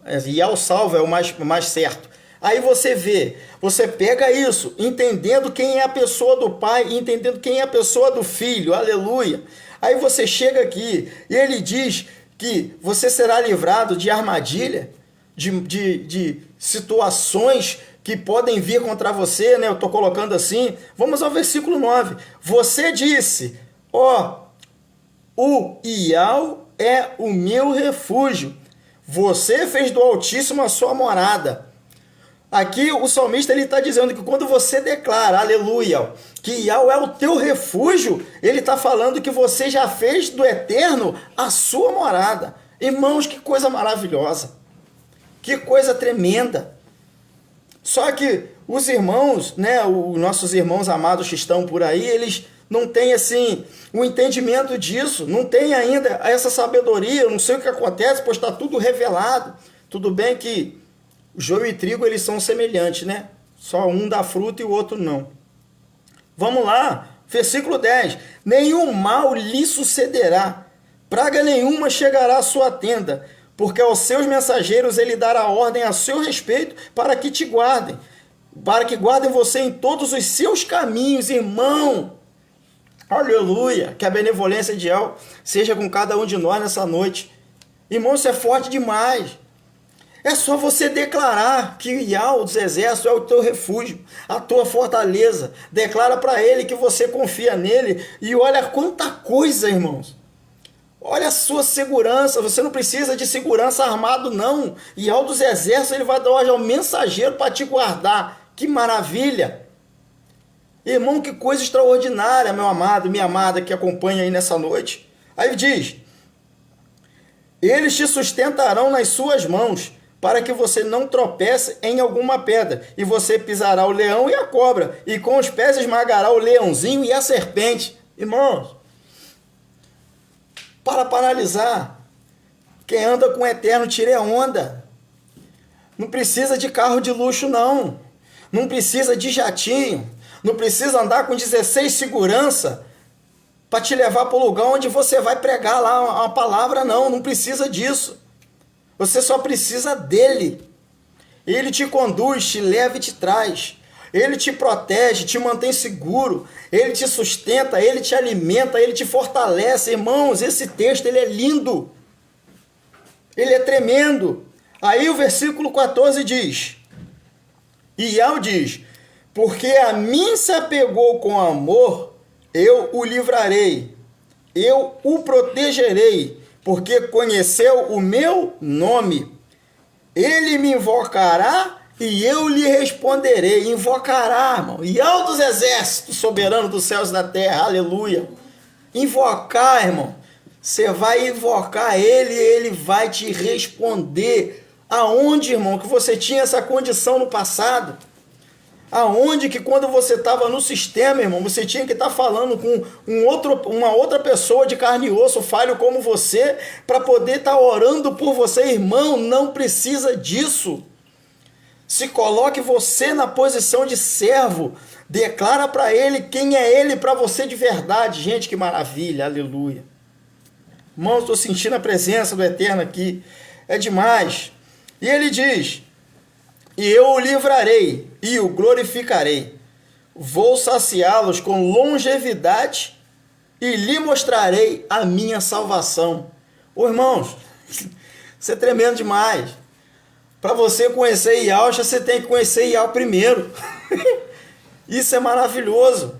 [SPEAKER 1] Yahweh salva é o mais certo. Aí você vê, você pega isso, entendendo quem é a pessoa do Pai, entendendo quem é a pessoa do Filho, aleluia. Aí você chega aqui e ele diz que você será livrado de armadilha, de situações que podem vir contra você, né? Eu estou colocando assim. Vamos ao versículo 9. Você disse, o Yahweh é o meu refúgio. Você fez do Altíssimo a sua morada. Aqui o salmista está dizendo que quando você declara, aleluia, que Yahweh é o teu refúgio, ele está falando que você já fez do Eterno a sua morada. Irmãos, que coisa maravilhosa. Que coisa tremenda. Só que os irmãos, né, os nossos irmãos amados que estão por aí, eles não têm assim o entendimento disso, não têm ainda essa sabedoria, não sei o que acontece, pois está tudo revelado. Tudo bem que joio e trigo eles são semelhantes, né? Só um dá fruto e o outro não. Vamos lá, Versículo 10. Nenhum mal lhe sucederá, praga nenhuma chegará à sua tenda, porque aos seus mensageiros ele dará ordem a seu respeito para que te guardem, para que guardem você em todos os seus caminhos, irmão. Aleluia! Que a benevolência de El seja com cada um de nós nessa noite. Irmão, isso é forte demais. É só você declarar que o Yahweh dos exércitos é o teu refúgio, a tua fortaleza. Declara para ele que você confia nele. E olha quanta coisa, irmãos. Olha a sua segurança. Você não precisa de segurança armado, não. Yahweh dos exércitos, ele vai dar ordem ao mensageiro para te guardar. Que maravilha. Irmão, que coisa extraordinária, meu amado, minha amada que acompanha aí nessa noite. Aí diz: eles te sustentarão nas suas mãos, para que você não tropece em alguma pedra, e você pisará o leão e a cobra, e com os pés esmagará o leãozinho e a serpente. Irmãos, para analisar, quem anda com o eterno tira a onda. Não precisa de carro de luxo, não. Não precisa de jatinho. Não precisa andar com 16 segurança para te levar para o lugar onde você vai pregar lá a palavra, não. Não precisa disso. Você só precisa dele. Ele te conduz, te leva e te traz. Ele te protege, te mantém seguro. Ele te sustenta, ele te alimenta, ele te fortalece. Irmãos, esse texto ele é lindo. Ele é tremendo. Aí o versículo 14 diz: e Yahweh diz: porque a mim se apegou com amor, eu o livrarei, eu o protegerei, porque conheceu o meu nome. Ele me invocará e eu lhe responderei. Invocará, irmão. Yahweh dos exércitos, soberano dos céus e da terra. Aleluia. Invocar, irmão. Você vai invocar ele e ele vai te responder. Aonde, irmão, que você tinha essa condição no passado? Aonde que quando você estava no sistema, irmão, você tinha que estar falando com uma outra pessoa de carne e osso, falho como você, para poder estar orando por você, irmão? Não precisa disso. Se coloque você na posição de servo. Declara para ele quem é ele para você de verdade. Gente, que maravilha, aleluia. Irmão, estou sentindo a presença do Eterno aqui. É demais. E ele diz: e eu o livrarei e o glorificarei. Vou saciá-los com longevidade e lhe mostrarei a minha salvação. Ô, irmãos, isso é tremendo demais. Para você conhecer Yahweh, você tem que conhecer Yahweh primeiro. Isso é maravilhoso.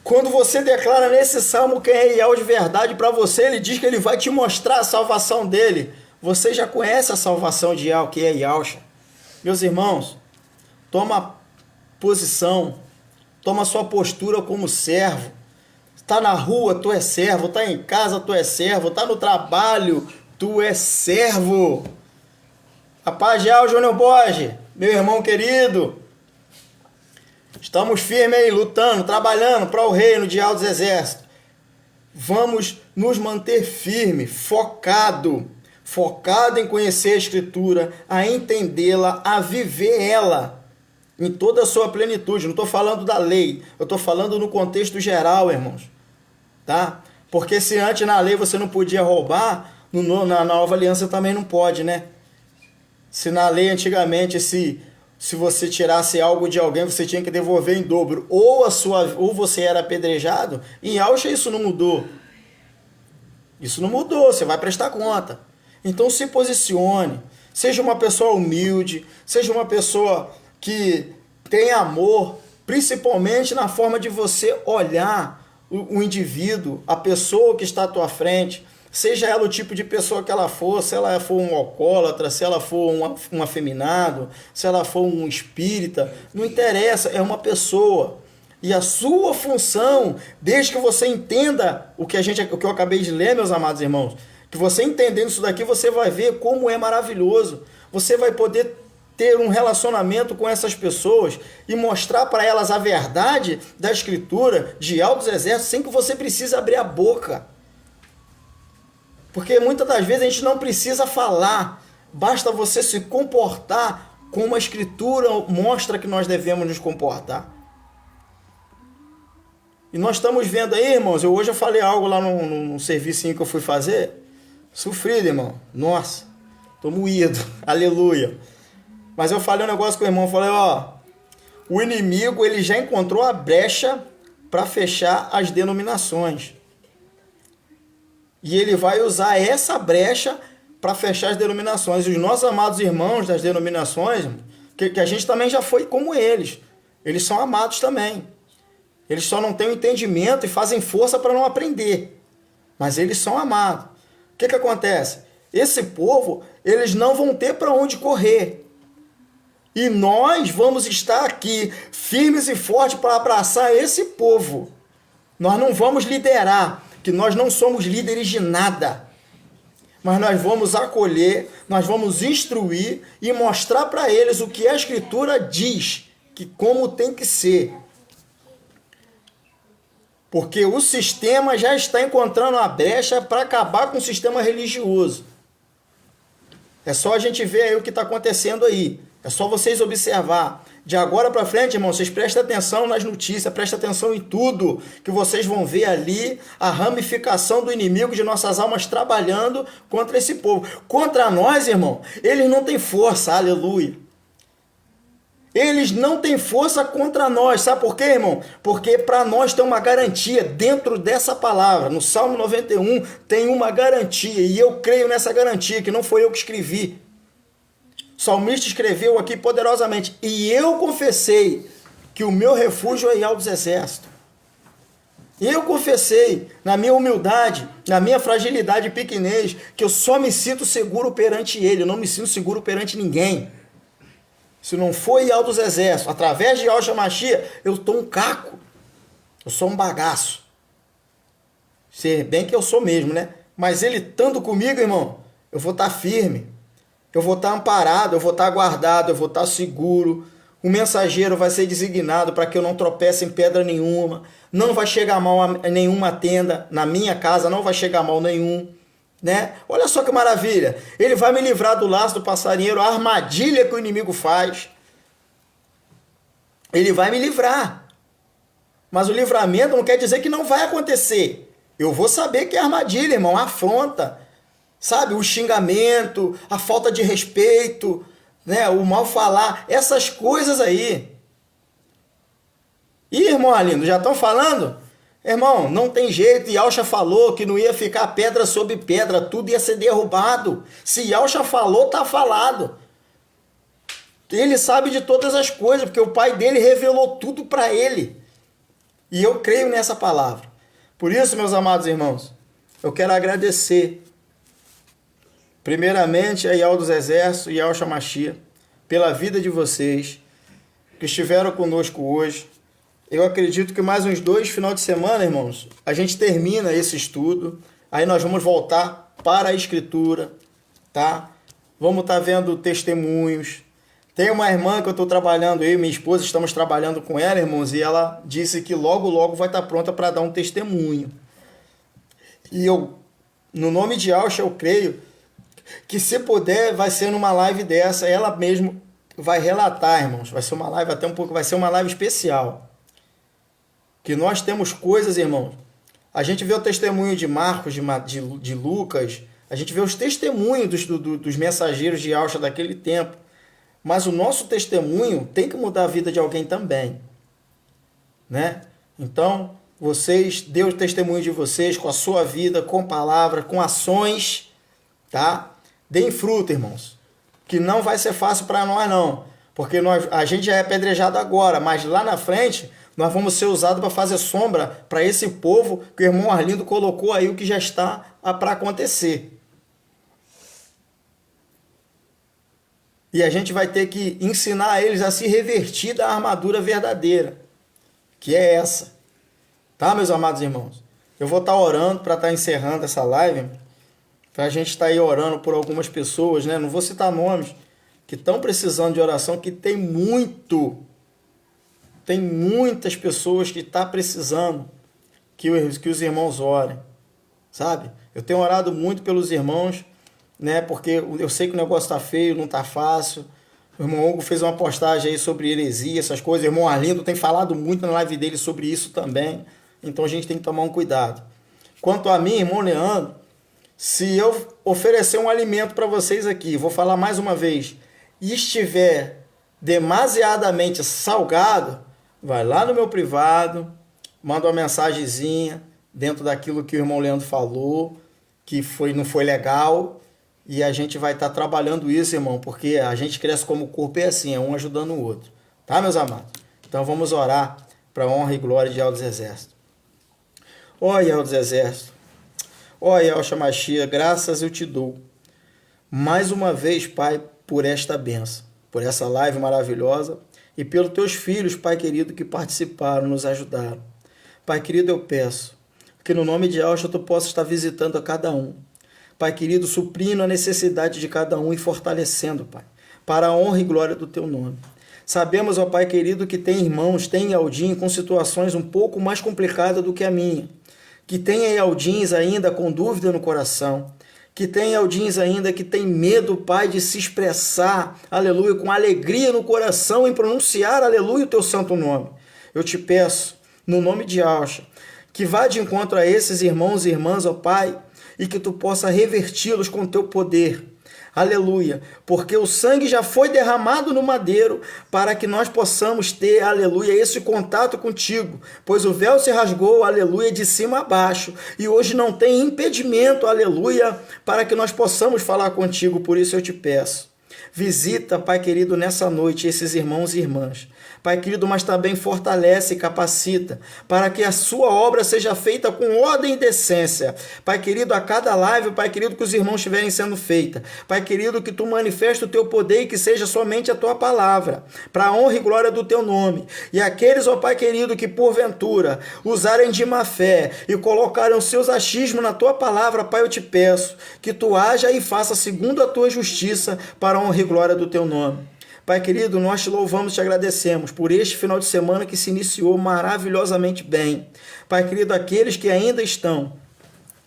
[SPEAKER 1] Quando você declara nesse salmo quem é Yahweh de verdade para você, ele diz que ele vai te mostrar a salvação dele. Você já conhece a salvação de Yahweh, que é Yahweh. Meus irmãos, toma posição, toma sua postura como servo. Está na rua, tu é servo. Está em casa, tu é servo. Está no trabalho, tu é servo. A paz de Yahweh, Júnior Borges, meu irmão querido. Estamos firmes aí, lutando, trabalhando para o reino de Yahweh dos exércitos. Vamos nos manter firmes, focado em conhecer a Escritura, a entendê-la, a viver ela em toda a sua plenitude. Não estou falando da lei, eu estou falando no contexto geral, irmãos. Tá? Porque se antes na lei você não podia roubar, na nova aliança também não pode, né? Se na lei antigamente, se você tirasse algo de alguém, você tinha que devolver em dobro, ou você era apedrejado, em Yahweh isso não mudou. Isso não mudou, você vai prestar conta. Então se posicione, seja uma pessoa humilde, seja uma pessoa que tem amor, principalmente na forma de você olhar o indivíduo, a pessoa que está à tua frente, seja ela o tipo de pessoa que ela for, se ela for um alcoólatra, se ela for um afeminado, se ela for um espírita, não interessa, é uma pessoa. E a sua função, desde que você entenda o que eu acabei de ler, meus amados irmãos, que você entendendo isso daqui, você vai ver como é maravilhoso. Você vai poder ter um relacionamento com essas pessoas e mostrar para elas a verdade da Escritura, de Yahweh dos exércitos, sem que você precise abrir a boca. Porque muitas das vezes a gente não precisa falar, basta você se comportar como a Escritura mostra que nós devemos nos comportar. E nós estamos vendo aí, irmãos, hoje eu falei algo lá no serviço que eu fui fazer, sofrido, irmão, nossa, tô moído, aleluia. Mas eu falei um negócio com o irmão, falei, ó, o inimigo, ele já encontrou a brecha para fechar as denominações. E ele vai usar essa brecha para fechar as denominações. E os nossos amados irmãos das denominações, que a gente também já foi como eles são amados também. Eles só não têm o entendimento e fazem força para não aprender. Mas eles são amados. O que acontece? Esse povo, eles não vão ter para onde correr. E nós vamos estar aqui, firmes e fortes, para abraçar esse povo. Nós não vamos liderar, que nós não somos líderes de nada. Mas nós vamos acolher, nós vamos instruir e mostrar para eles o que a Escritura diz, que como tem que ser. Porque o sistema já está encontrando a brecha para acabar com o sistema religioso. É só a gente ver aí o que está acontecendo aí. É só vocês observar. De agora para frente, irmão, vocês prestem atenção nas notícias, prestem atenção em tudo, que vocês vão ver ali a ramificação do inimigo de nossas almas trabalhando contra esse povo. Contra nós, irmão, eles não têm força, aleluia. Eles não têm força contra nós, sabe por quê, irmão? Porque para nós tem uma garantia dentro dessa palavra. No Salmo 91 tem uma garantia, e eu creio nessa garantia, que não foi eu que escrevi. O salmista escreveu aqui poderosamente: e eu confessei que o meu refúgio é Yahweh dos Exércitos. Eu confessei, na minha humildade, na minha fragilidade e pequenez, que eu só me sinto seguro perante Ele, eu não me sinto seguro perante ninguém. Se não for Yahweh dos Exércitos, através de Yahshua Mashiach, eu estou um caco, eu sou um bagaço. Se bem que eu sou mesmo, né? Mas Ele estando comigo, irmão, eu vou estar firme. Eu vou estar amparado, eu vou estar guardado, eu vou estar seguro. O mensageiro vai ser designado para que eu não tropece em pedra nenhuma. Não vai chegar mal a nenhuma tenda. Na minha casa não vai chegar mal nenhum. Né? Olha só que maravilha. Ele vai me livrar do laço do passarinheiro, a armadilha que o inimigo faz. Ele vai me livrar. Mas o livramento não quer dizer que não vai acontecer. Eu vou saber que é armadilha, irmão, a afronta. Sabe, o xingamento, a falta de respeito, né, o mal falar, essas coisas aí. Ih, irmão Alindo, já estão falando? Irmão, não tem jeito, Yahshua falou que não ia ficar pedra sobre pedra, tudo ia ser derrubado. Se Yahshua falou, está falado. Ele sabe de todas as coisas, porque o pai dele revelou tudo para ele. E eu creio nessa palavra. Por isso, meus amados irmãos, eu quero agradecer primeiramente a Yahweh dos Exércitos e Yahshua Mashiach pela vida de vocês que estiveram conosco hoje. Eu acredito que mais uns 2 finais de semana, irmãos, a gente termina esse estudo. Aí nós vamos voltar para a Escritura, tá? Vamos estar vendo testemunhos. Tem uma irmã que eu estou trabalhando, eu e minha esposa estamos trabalhando com ela, irmãos, e ela disse que logo, logo vai estar pronta para dar um testemunho. E eu, no nome de Yahshua, eu creio que se puder, vai ser numa live dessa, ela mesmo vai relatar, irmãos. Vai ser uma live até um pouco, vai ser uma live especial. Que nós temos coisas, irmãos. A gente vê o testemunho de Marcos, de Lucas, a gente vê os testemunhos dos mensageiros de Yahshua daquele tempo. Mas o nosso testemunho tem que mudar a vida de alguém também. Né? Então, vocês, dê o testemunho de vocês com a sua vida, com palavra, com ações, tá? Deem fruto, irmãos, que não vai ser fácil para nós, não. Porque a gente já é apedrejado agora, mas lá na frente nós vamos ser usados para fazer sombra para esse povo que o irmão Arlindo colocou aí, o que já está para acontecer. E a gente vai ter que ensinar eles a se revertir da armadura verdadeira, que é essa. Tá, meus amados irmãos? Eu vou estar orando para estar encerrando essa live, para a gente estar aí orando por algumas pessoas, né? Não vou citar nomes, que estão precisando de oração, que tem muitas pessoas que estão precisando que os irmãos orem, sabe? Eu tenho orado muito pelos irmãos, né? Porque eu sei que o negócio está feio, não está fácil. O irmão Hugo fez uma postagem aí sobre heresia, essas coisas. O irmão Arlindo tem falado muito na live dele sobre isso também, Então a gente tem que tomar um cuidado. Quanto a mim, irmão Leandro, se eu oferecer um alimento para vocês aqui, vou falar mais uma vez, e estiver demasiadamente salgado, vai lá no meu privado, manda uma mensagenzinha dentro daquilo que o irmão Leandro falou, que não foi legal, e a gente vai estar trabalhando isso, irmão, porque a gente cresce como corpo, é assim, é um ajudando o outro. Tá, meus amados? Então vamos orar para a honra e glória de Yahweh dos Exércitos. Ó Yahweh dos Exércitos, ó Yahshua Mashiach, graças eu te dou. Mais uma vez, Pai, por esta benção, por essa live maravilhosa e pelos teus filhos, Pai querido, que participaram, nos ajudaram. Pai querido, eu peço que no nome de Yahshua tu possa estar visitando a cada um. Pai querido, suprindo a necessidade de cada um e fortalecendo, Pai, para a honra e glória do teu nome. Sabemos, ó Pai querido, que tem irmãos, tem Aldinho com situações um pouco mais complicadas do que a minha, que tem Aldins ainda com dúvida no coração, que tem Aldins ainda que tem medo, Pai, de se expressar, aleluia, com alegria no coração em pronunciar, aleluia, o teu santo nome. Eu te peço, no nome de Yahshua, que vá de encontro a esses irmãos e irmãs, ó Pai, e que tu possa reverti-los com teu poder. Aleluia, porque o sangue já foi derramado no madeiro para que nós possamos ter, aleluia, esse contato contigo, pois o véu se rasgou, aleluia, de cima a baixo, e hoje não tem impedimento, aleluia, para que nós possamos falar contigo. Por isso eu te peço, visita, Pai querido, nessa noite esses irmãos e irmãs, Pai querido, mas também fortalece e capacita para que a sua obra seja feita com ordem e decência. Pai querido, a cada live, Pai querido, que os irmãos estiverem sendo feita, Pai querido, que tu manifeste o teu poder e que seja somente a tua palavra, para a honra e glória do teu nome. E aqueles, ó Pai querido, que porventura usarem de má fé e colocarem os seus achismos na tua palavra, Pai, eu te peço que tu haja e faça segundo a tua justiça, para a honra e glória do teu nome. Pai querido, nós te louvamos e te agradecemos por este final de semana que se iniciou maravilhosamente bem. Pai querido, aqueles que ainda estão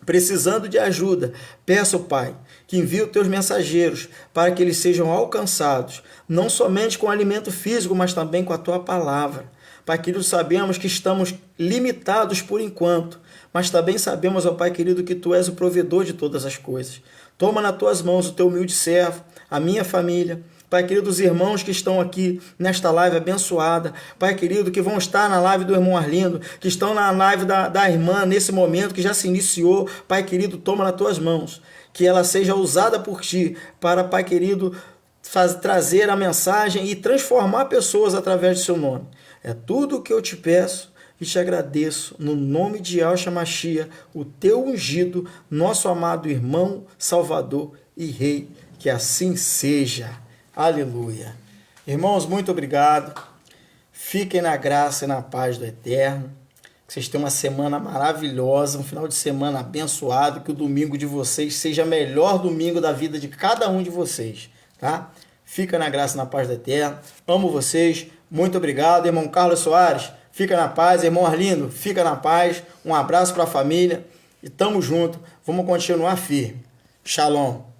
[SPEAKER 1] precisando de ajuda, peço, Pai, que envie os teus mensageiros para que eles sejam alcançados, não somente com alimento físico, mas também com a tua palavra. Pai querido, sabemos que estamos limitados por enquanto, mas também sabemos, ó Pai querido, que tu és o provedor de todas as coisas. Toma nas tuas mãos o teu humilde servo, a minha família, Pai querido, os irmãos que estão aqui nesta live abençoada, Pai querido, que vão estar na live do irmão Arlindo, que estão na live da irmã nesse momento que já se iniciou, Pai querido, toma nas tuas mãos, que ela seja usada por ti para, Pai querido, trazer a mensagem e transformar pessoas através do seu nome. É tudo o que eu te peço e te agradeço no nome de Yahshua Mashiach, o teu ungido, nosso amado irmão, Salvador e Rei, que assim seja. Aleluia. Irmãos, muito obrigado. Fiquem na graça e na paz do Eterno. Que vocês tenham uma semana maravilhosa, um final de semana abençoado. Que o domingo de vocês seja o melhor domingo da vida de cada um de vocês, tá? Fica na graça e na paz do Eterno. Amo vocês. Muito obrigado, irmão Carlos Soares. Fica na paz. Irmão Arlindo, fica na paz. Um abraço para a família. E tamo junto. Vamos continuar firme. Shalom.